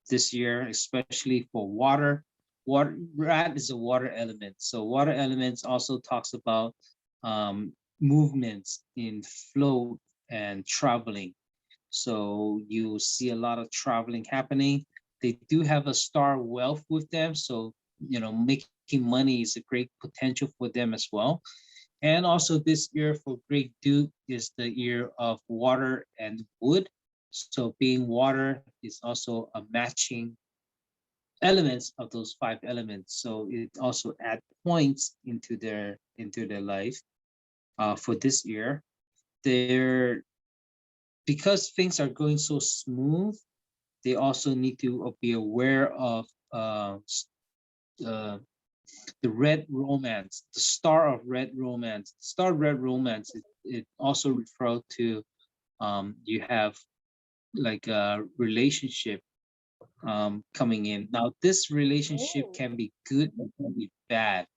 this year, especially for water. Water rat is a water element. So water elements also talks about movements in flow and traveling. So you see a lot of traveling happening. They do have a star wealth with them. So, making money is a great potential for them as well. And also this year for Great Duke is the year of water and wood. So being water is also a matching elements of those 5 elements. So it also add points into their life for this year. They're because things are going so smooth, they also need to be aware of uh, the red romance, the star of red romance. Star of red romance, it also refers to you have like a relationship coming in. Now, this relationship can be good or can be bad.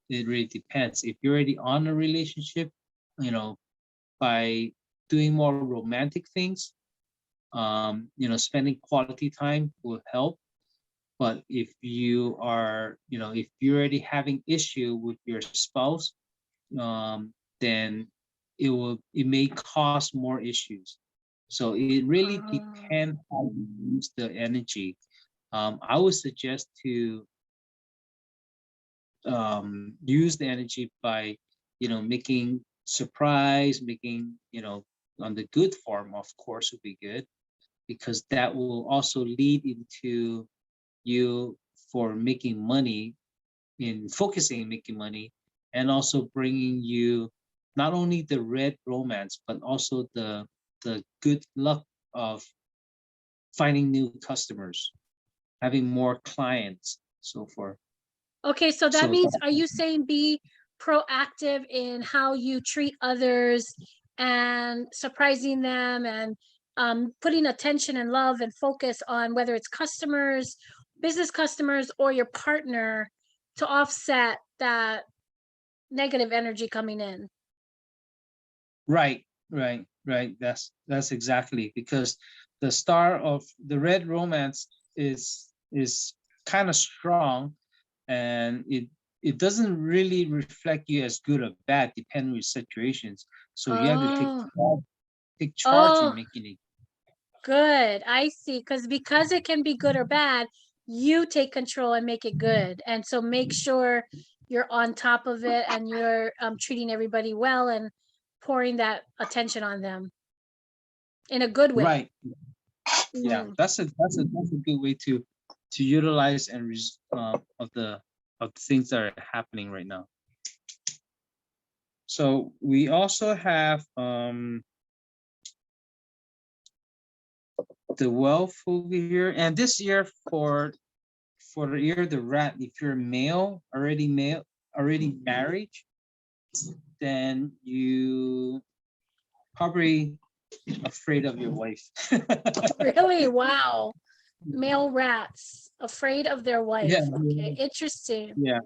It really depends. If you're already on a relationship, by doing more romantic things, spending quality time will help. But if you are, if you're already having issue with your spouse, then it may cause more issues. So it really depends how you use the energy. I would suggest to use the energy by, making surprise, making, on the good form, of course, would be good, because that will also lead into you for making money, in focusing on making money, and also bringing you not only the red romance, but also the good luck of finding new customers, having more clients, so forth. Okay, so that So means, are you saying be proactive in how you treat others and surprising them and putting attention and love and focus on whether it's customers business customers or your partner to offset that negative energy coming in. Right, right. That's exactly, because the star of the red romance is kind of strong, and it doesn't really reflect you as good or bad depending on situations. So you have to Oh, take charge in oh, making it. good. I see. Because it can be good or bad, you take control and make it good. And so make sure you're on top of it and you're treating everybody well and pouring that attention on them in a good way. Right. Yeah, Mm. that's a good way to utilize and of the things that are happening right now. So we also have the wealth over here, and this year for the year of the rat, if you're male, already married, then you probably afraid of your wife. Really? Wow. Male rats afraid of their Yeah, wife. Okay, interesting. yeah.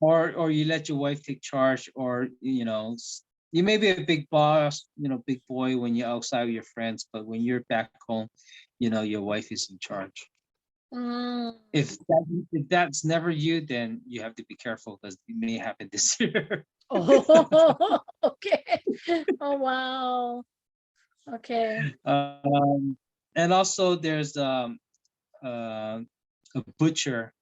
Or you let your wife take charge, or you may be a big boss, big boy when you're outside with your friends, but when you're back home, your wife is in charge. Mm. If that's never you, then you have to be careful, because it may happen this year. Oh, okay. Oh, wow. Okay. And also there's a butcher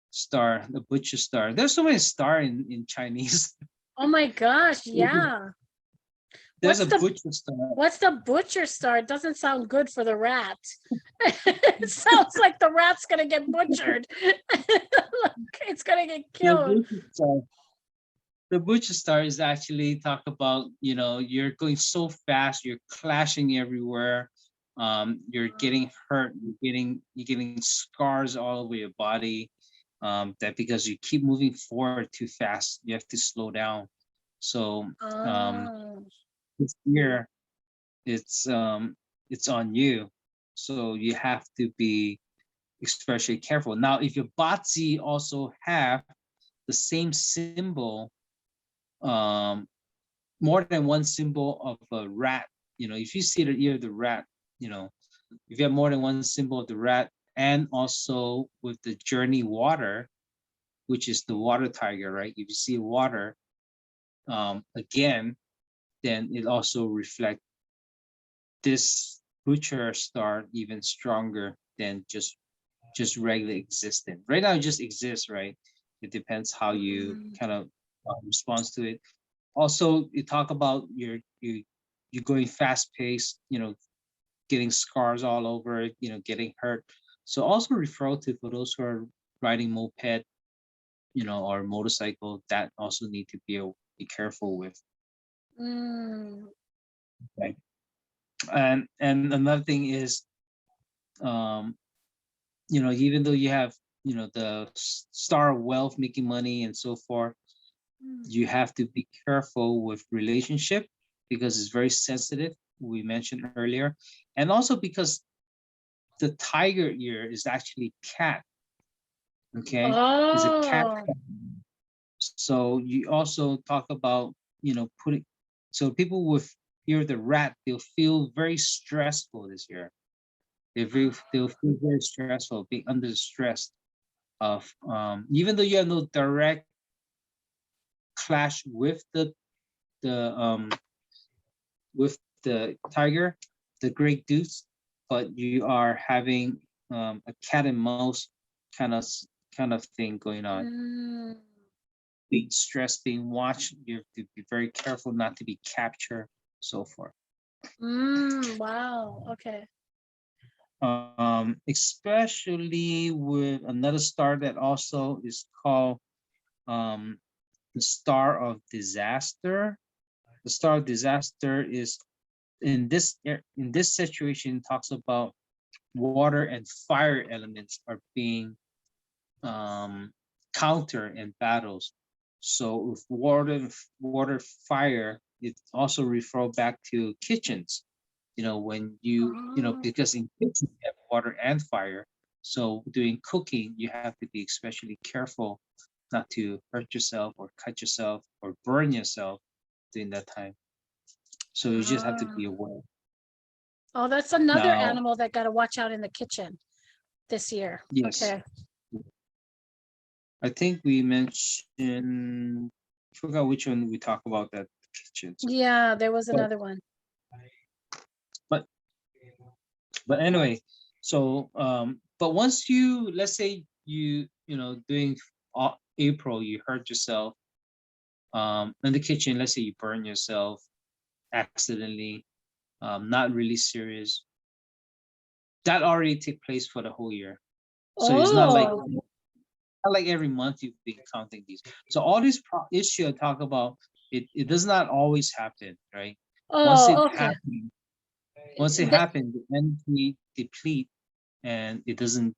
star, the butcher star. There's so many star in Chinese. Oh my gosh, yeah. There's What's a the butcher star. what's the butcher star? It doesn't sound good for the rat. It sounds like the rat's gonna get butchered. It's gonna get The killed. butcher star. The butcher star is actually talk about, you're going so fast, you're clashing everywhere. You're getting hurt, you're getting scars all over your body. That because you keep moving forward too fast, you have to slow down. So Oh. this year it's on you. So you have to be especially careful. Now, if your Batsi also have the same symbol, um, more than one symbol of a rat, if you see the ear of the rat, if you have more than one symbol of the rat, and also with the journey water, which is the water tiger, right? If you see water, again, then it also reflects this butcher star even stronger than just regular existent. Right now, it just exists, right? It depends how you Mm. kind of respond to it. Also, you talk about you going fast paced, getting scars all over it, getting hurt. So also refer to, for those who are riding moped, or motorcycle, that also need to be careful with. Mm. Right. And another thing is, um, even though you have, the star of wealth, making money and so forth, you have to be careful with relationship, because it's very sensitive, we mentioned earlier. And also because the tiger ear is actually cat. Okay, is a cat. Oh. So you also talk about, putting, so people with ear of the rat, they'll feel very stressful this year. They'll feel very stressful, being under the stress of, even though you have no direct clash with the with the tiger, the great deuce, but you are having a cat and mouse kind of kind of thing going on. Mm. Being stressed, being watched, you have to be very careful not to be captured, so forth. Mm. Wow. Okay. Especially with another star that also is called um, the star of disaster. The star of disaster is in this situation, talks about water and fire elements are being counter in battles. So with water, fire, it also refer back to kitchens. When Oh. because in kitchen you have water and fire. So doing cooking, you have to be especially careful not to hurt yourself or cut yourself or burn yourself during that time. So you just have to be aware. Oh, that's another Now, animal that got to watch out in the kitchen this year. yes, Okay. I think we mentioned, I forgot which one we talked about that kitchen. Yeah, there was But another one. but but anyway, so but once you, let's say you know, doing April, you hurt yourself in the kitchen, let's say you burn yourself accidentally, not really serious, that already took place for the whole year. So it's not like every month you've been counting these. So all these issues I talk about, it does not always happen, right? Once it Okay. happens, the energy deplete and it doesn't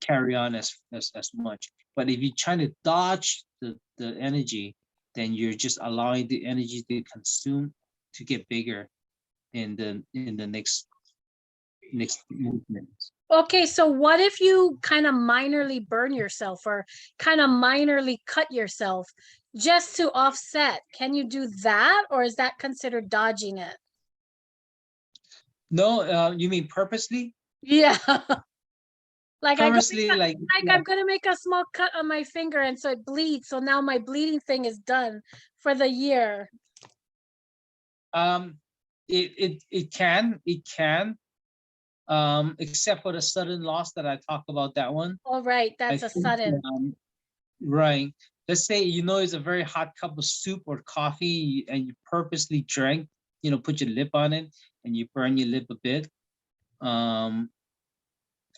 carry on as much. But if you're trying to dodge the energy, then you're just allowing the energy to consume to get bigger in the next movement. Okay, so what if you kind of minorly burn yourself or kind of minorly cut yourself just to offset? Can you do that, or is that considered dodging it? No, you mean purposely? Yeah. Like Purposely, like I'm gonna make a small cut on my finger and so it bleeds. So now my bleeding thing is done for the year. it can except for the sudden loss that I talked about, that one. All right, I that's a think, sudden. right. Let's say you know it's a very hot cup of soup or coffee and you purposely drank, you know, put your lip on it and you burn your lip a bit.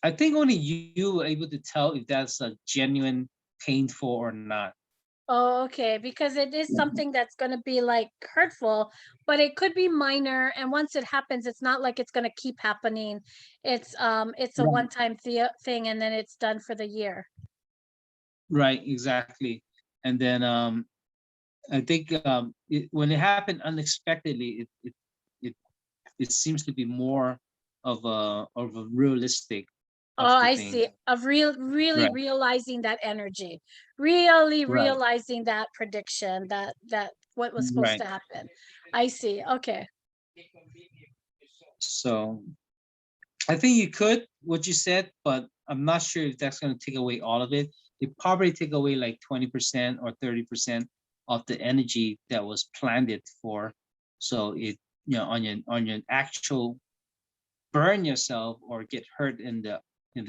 I think only you were able to tell if that's a genuine painful or not. Oh, okay, because it is something that's going to be like hurtful, but it could be minor, and once it happens, it's not like it's going to keep happening. It's a Right, one-time thing and then it's done for the year. right, exactly. And then I think when it happened unexpectedly, it it seems to be more of a realistic of Oh, the I thing. see. Of really Right, realizing that energy, really right, realizing that prediction, that what was supposed right. to happen. I see. Okay. So I think you could what you said, but I'm not sure if that's going to take away all of it. It probably take away like 20% or 30% of the energy that was planned it for. So it, you know, on your actual burn yourself or get hurt in the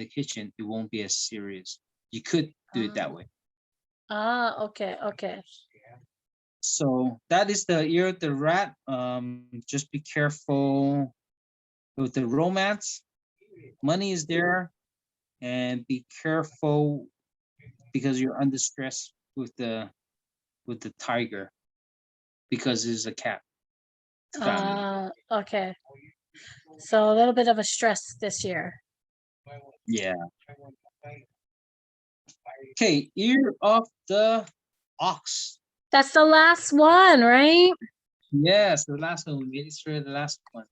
kitchen, it won't be as serious. You could do it that way. Okay, okay. So that is the year of the rat. Just be careful with the romance. Money is there, and be careful because you're under stress with the tiger because it's a cat family. Okay. So a little bit of a stress this year. Yeah. Okay, ear of the ox. That's the last one, right? Yes, the last one. We made it through the last one.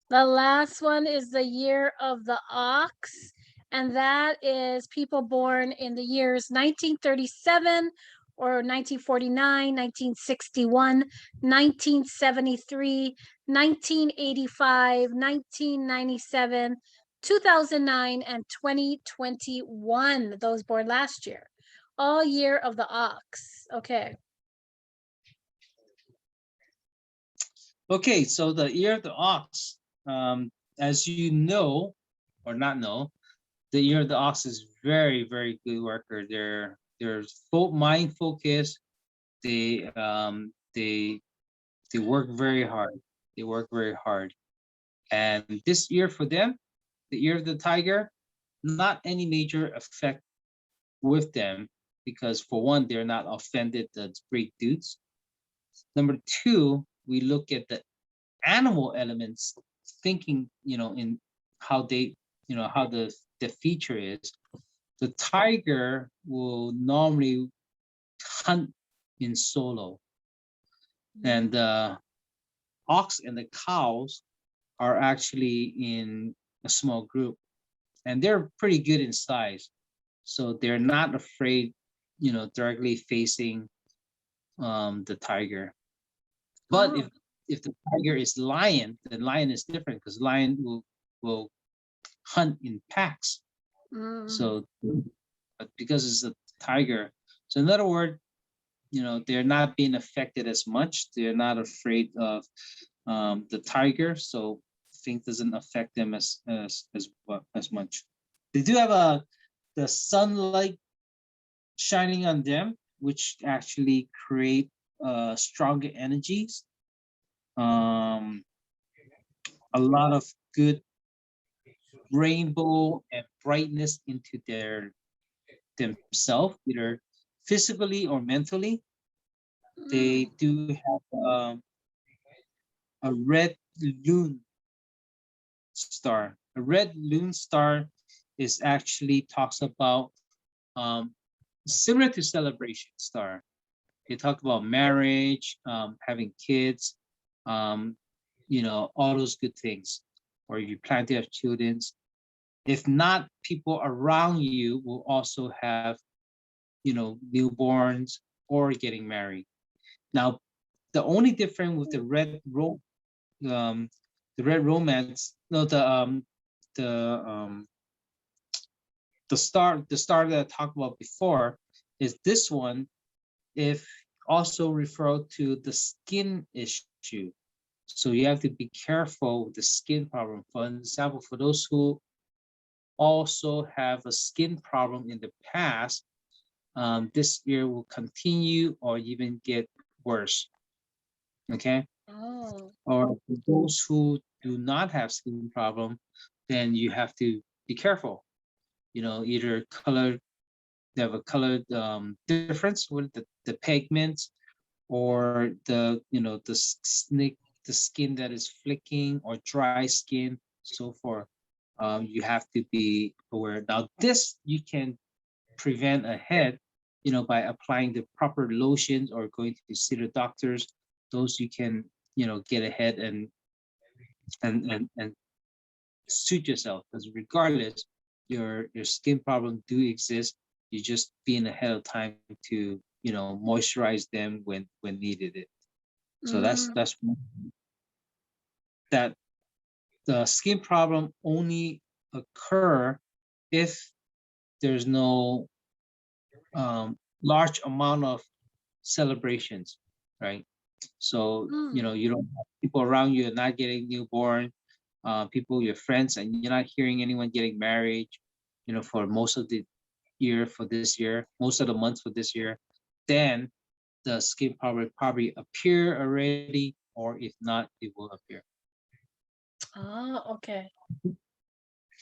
The last one is the year of the ox, and that is people born in the years 1937 or 1949, 1961, 1973, 1985, 1997, 2009, and 2021. Those born last year. All year of the ox. Okay. Okay, so the ear of the ox, as you know or not know, the ear of the ox is very good worker. They're full mind focused. They work very hard. They work very hard. And this year for them, the year of the tiger, not any major effect with them because for one, they're not offended the great dudes. Number two, we look at the animal elements, thinking, you know, in how they, you know, how the feature is. The tiger will normally hunt in solo, and the ox and the cows are actually in a small group. and they're pretty good in size. So they're not afraid, directly facing the tiger. But Oh. if the tiger is lion, then lion is different because lion will hunt in packs. So, but because it's a tiger, so in other words, they're not being affected as much. They're not afraid of the tiger, so things doesn't affect them as much. They do have the sunlight shining on them, which actually create stronger energies. A lot of good rainbow and brightness into themselves, either physically or mentally. They do have a red loon star. A red loon star is actually talks about similar to celebration star. They talk about marriage, having kids, all those good things, or you plan to have children. If not, people around you will also have, newborns or getting married. Now, the only difference with the red romance, no, the star that I talked about before is this one. If also refer to the skin issue, so you have to be careful with the skin problem. For example, for those who also have a skin problem in the past, this year will continue or even get worse. Okay. Oh. Or for those who do not have skin problem, then you have to be careful. Either they have a colored difference with the pigments, or the skin that is flicking or dry skin, so forth. You have to be aware. Now, this you can prevent ahead, by applying the proper lotions or going to see the doctors. Those you can, get ahead and suit yourself, because regardless, your skin problem do exist. You just being ahead of time to, moisturize them when needed it. So that's that. The skin problem only occur if there's no large amount of celebrations, right? So, you don't have people around you are not getting newborn, people, your friends, and you're not hearing anyone getting married, for most of the year for this year, most of the months for this year, then the skin probably appear already, or if not, it will appear. Okay.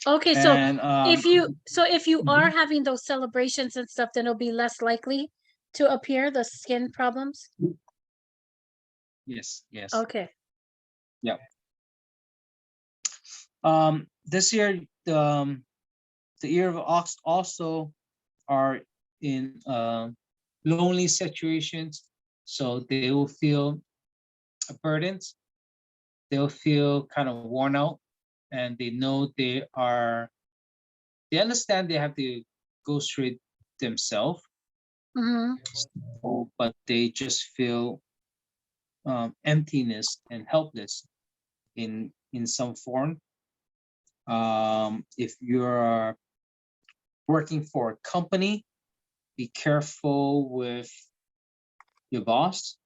Okay, And if you are having those celebrations and stuff, then it'll be less likely to appear the skin problems. yes. Okay. Yep. This year, the year of ox also are in lonely situations, so they will feel burdened. They'll feel kind of worn out, and they know they understand they have to go through it themselves, but they just feel emptiness and helpless in some form. If you're working for a company, be careful with your boss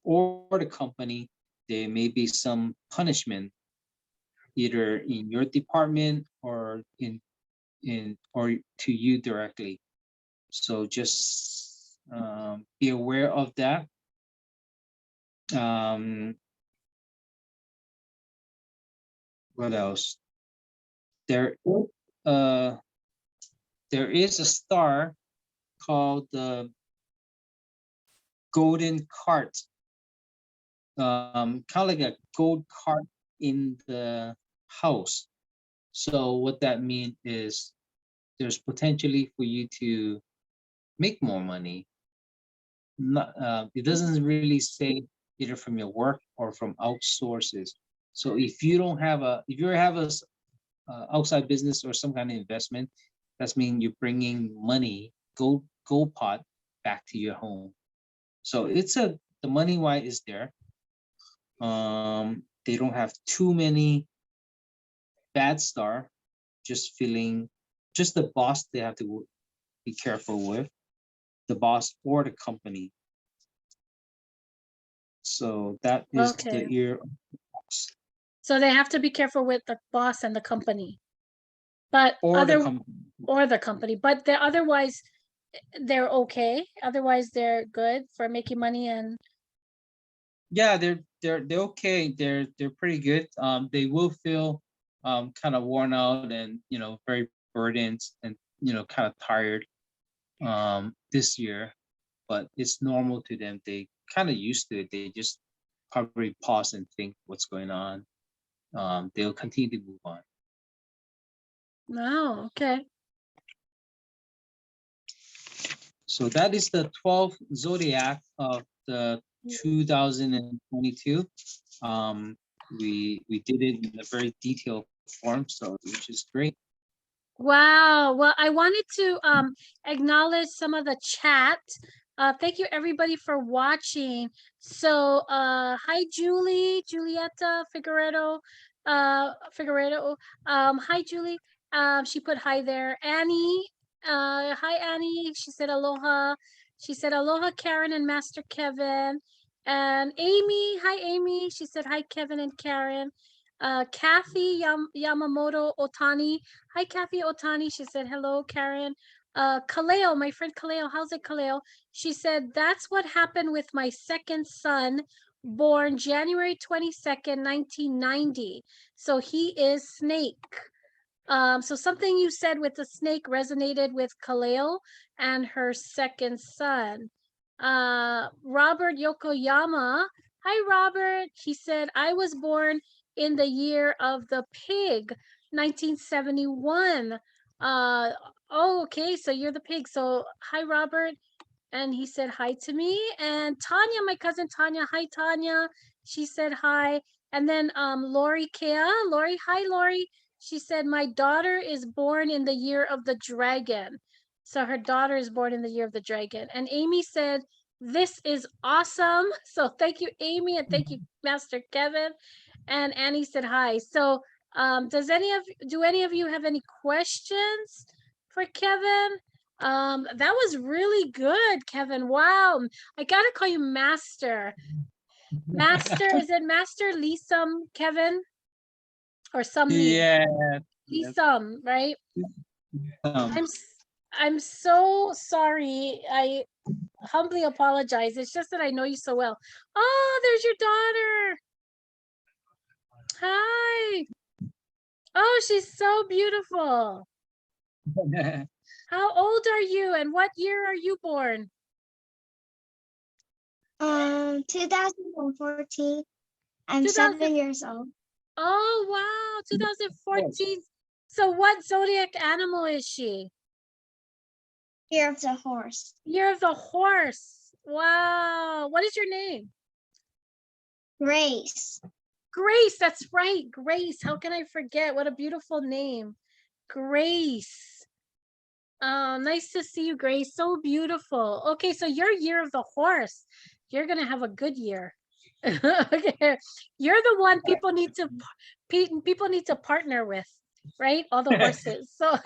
or the company. There may be some punishment, either in your department or or to you directly. So just be aware of that. What else? There is a star called the golden cart, kind of like a gold cart in the house. So what that means is there's potentially for you to make more money. It doesn't really say either from your work or from outsources. So if you don't have if you have outside business or some kind of investment, that's mean you're bringing money, gold pot back to your home. So the money wise is there. They don't have too many bad star, just the boss they have to be careful with, the boss or the company. So that is the year. So they have to be careful with the boss and the company, but or the company, but otherwise they're okay. Otherwise they're good for making money. And yeah, they're okay. They're pretty good. They will feel kind of worn out and very burdened and kind of tired this year, but it's normal to them. They kind of used to it. They just probably pause and think what's going on. They'll continue to move on. Oh, okay. So that is the 12th zodiac of the 2022. We did it in a very detailed form, so which is great. Wow. Well, I wanted to acknowledge some of the chat. Thank you everybody for watching. So hi Julieta Figueredo. Hi Julie. She put hi there. Annie. Hi Annie. She said aloha. She said aloha Karen and Master Kevin. And Amy. Hi Amy. She said hi Kevin and Karen. Kathy Yamamoto Otani. Hi, Kathy Otani. She said, hello, Karen. Kaleo, my friend Kaleo. How's it, Kaleo? She said, that's what happened with my second son, born January 22nd, 1990. So he is Snake. So something you said with the snake resonated with Kaleo and her second son. Robert Yokoyama. Hi, Robert. He said, I was born in the year of the pig, 1971. Oh, okay, so you're the pig. So hi, Robert. And he said hi to me. And Tanya, my cousin Tanya. Hi, Tanya. She said hi. And then Lori Kea. Lori, hi, Lori. She said, my daughter is born in the year of the dragon. So her daughter is born in the year of the dragon. And Amy said, this is awesome. So thank you, Amy, and thank you, Master Kevin. And Annie said hi. So do any of you have any questions for Kevin? That was really good, Kevin. Wow. I gotta call you Master. Master, is it Master Lisum, Kevin? Or some Lee? Yeah. Lisum, right? I'm so sorry. I humbly apologize. It's just that I know you so well. Oh, there's your daughter. Hi. Oh, she's so beautiful. How old are you and what year are you born? 2014. I'm 7 years old. Oh, wow. 2014. So what zodiac animal is she? Year of the horse. Year of the horse. Wow. What is your name? Grace. Grace, that's right. Grace. How can I forget? What a beautiful name. Grace. Nice to see you, Grace. So beautiful. Okay, so your year of the horse. You're gonna have a good year. Okay. You're the one people need to partner with, right? All the horses. So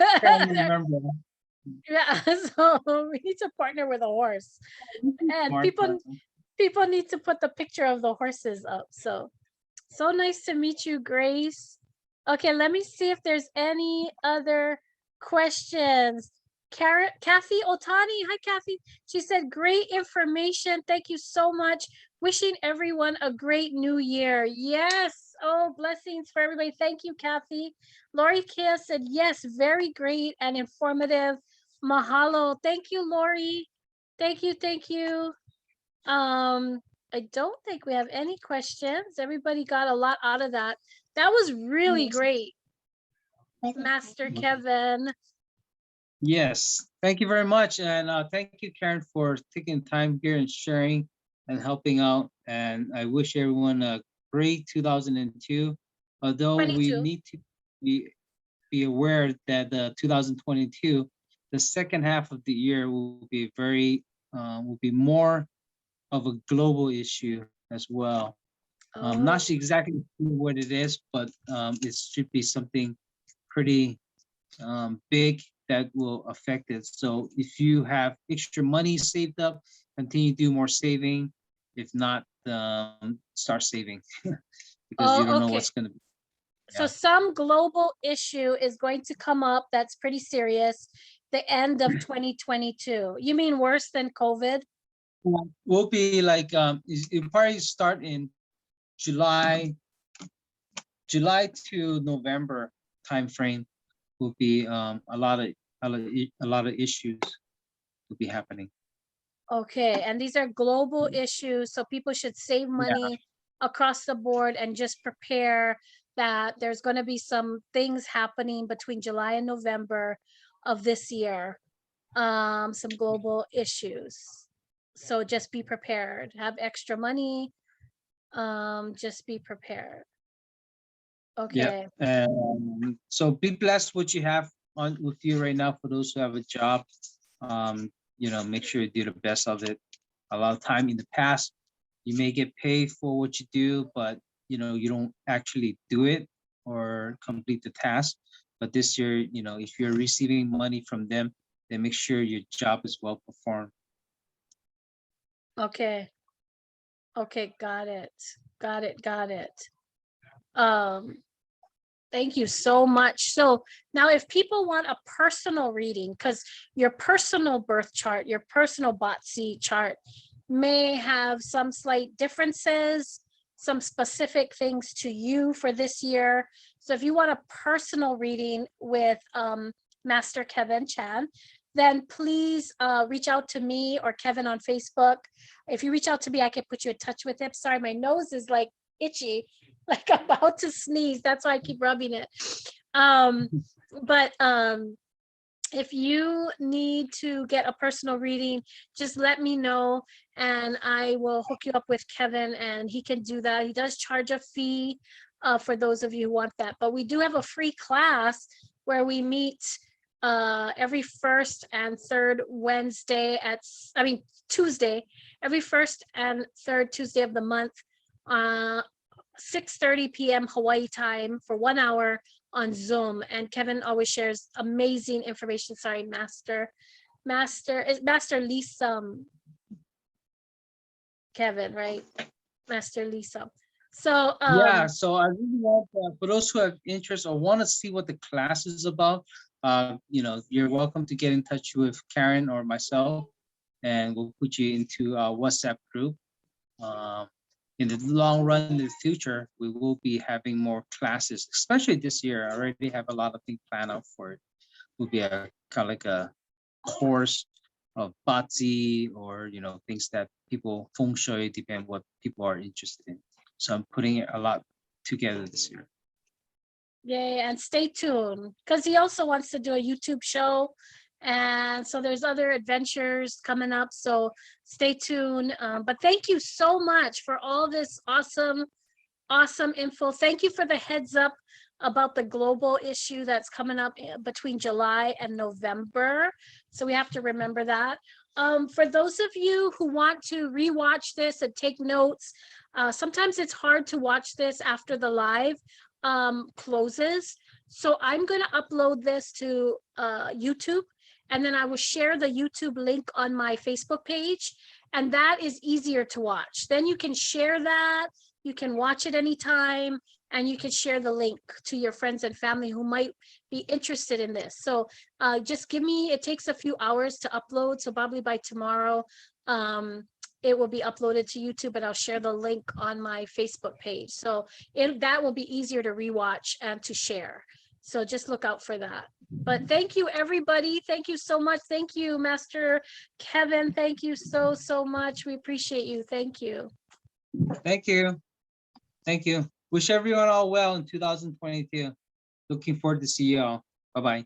yeah, so we need to partner with a horse. And people need to put the picture of the horses up. So nice to meet you, Grace. Okay, let me see if there's any other questions. Kathy Otani. Hi, Kathy. She said, great information. Thank you so much. Wishing everyone a great new year. Yes. Oh, blessings for everybody. Thank you, Kathy. Lori Kea said, yes, very great and informative. Mahalo. Thank you, Lori. Thank you. Thank you. I don't think we have any questions. Everybody got a lot out of that. That was really great, Master Kevin. Yes, thank you very much. And thank you, Karen, for taking time here and sharing and helping out. And I wish everyone a great 2002. Although 22. be aware that the 2022, the second half of the year will be will be more of a global issue as well. I'm not sure exactly what it is, but it should be something pretty big that will affect it. So if you have extra money saved up, continue to do more saving. If not, start saving because you don't know what's going to be. So some global issue is going to come up that's pretty serious the end of 2022. You mean worse than COVID? Will be like it'll probably start in July to November timeframe. Will be a lot of issues will be happening. Okay, and these are global issues, so people should save money across the board and just prepare that there's going to be some things happening between July and November of this year. Some global issues. So just be prepared. Have extra money. Just be prepared. Okay. Yeah. So be blessed what you have on with you right now. For those who have a job, you know, make sure you do the best of it. A lot of time in the past, you may get paid for what you do, but you know, you don't actually do it or complete the task. But this year, you know, if you're receiving money from them, then make sure your job is well performed. Okay. Okay, got it. Got it. Thank you so much. So now if people want a personal reading, because your personal birth chart, your personal Botsi chart may have some slight differences, some specific things to you for this year. So if you want a personal reading with Master Kevin Chan, then please reach out to me or Kevin on Facebook. If you reach out to me, I can put you in touch with him. Sorry, my nose is like itchy, like about to sneeze. That's why I keep rubbing it. If you need to get a personal reading, just let me know and I will hook you up with Kevin and he can do that. He does charge a fee for those of you who want that. But we do have a free class where we meet every first and third Wednesday Tuesday, every first and third Tuesday of the month, 6:30 p.m. Hawaii time for 1 hour on Zoom. And Kevin always shares amazing information. Sorry, Master Lisa. Kevin, right? Master Lisa. So yeah, so I really want for those who have interest or want to see what the class is about, you know, you're welcome to get in touch with Karen or myself, and we'll put you into a WhatsApp group. In the long run, in the future, we will be having more classes, especially this year. I already have a lot of things planned out for it. Will be a kind of like a course of Bazi or, you know, things that people, Feng Shui, depend what people are interested in. So I'm putting a lot together this year. Yay, and stay tuned because he also wants to do a YouTube show. And so there's other adventures coming up. So stay tuned. But thank you so much for all this awesome info. Thank you for the heads up about the global issue that's coming up between July and November. So we have to remember that. For those of you who want to rewatch this and take notes, sometimes it's hard to watch this after the live closes. So I'm going to upload this to YouTube, and then I will share the YouTube link on my Facebook page, and that is easier to watch. Then you can share that, you can watch it anytime, and you can share the link to your friends and family who might be interested in this. So just give me, it takes a few hours to upload, so probably by tomorrow it will be uploaded to YouTube, and I'll share the link on my Facebook page. So that will be easier to rewatch and to share. So just look out for that. But thank you, everybody. Thank you so much. Thank you, Master Kevin. Thank you so much. We appreciate you. Thank you. Thank you. Thank you. Wish everyone all well in 2022. Looking forward to see you all. Bye-bye.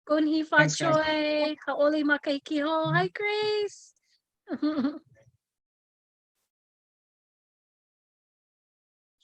Gunhi fa choy. Haoli makaikiho. Hi, Grace.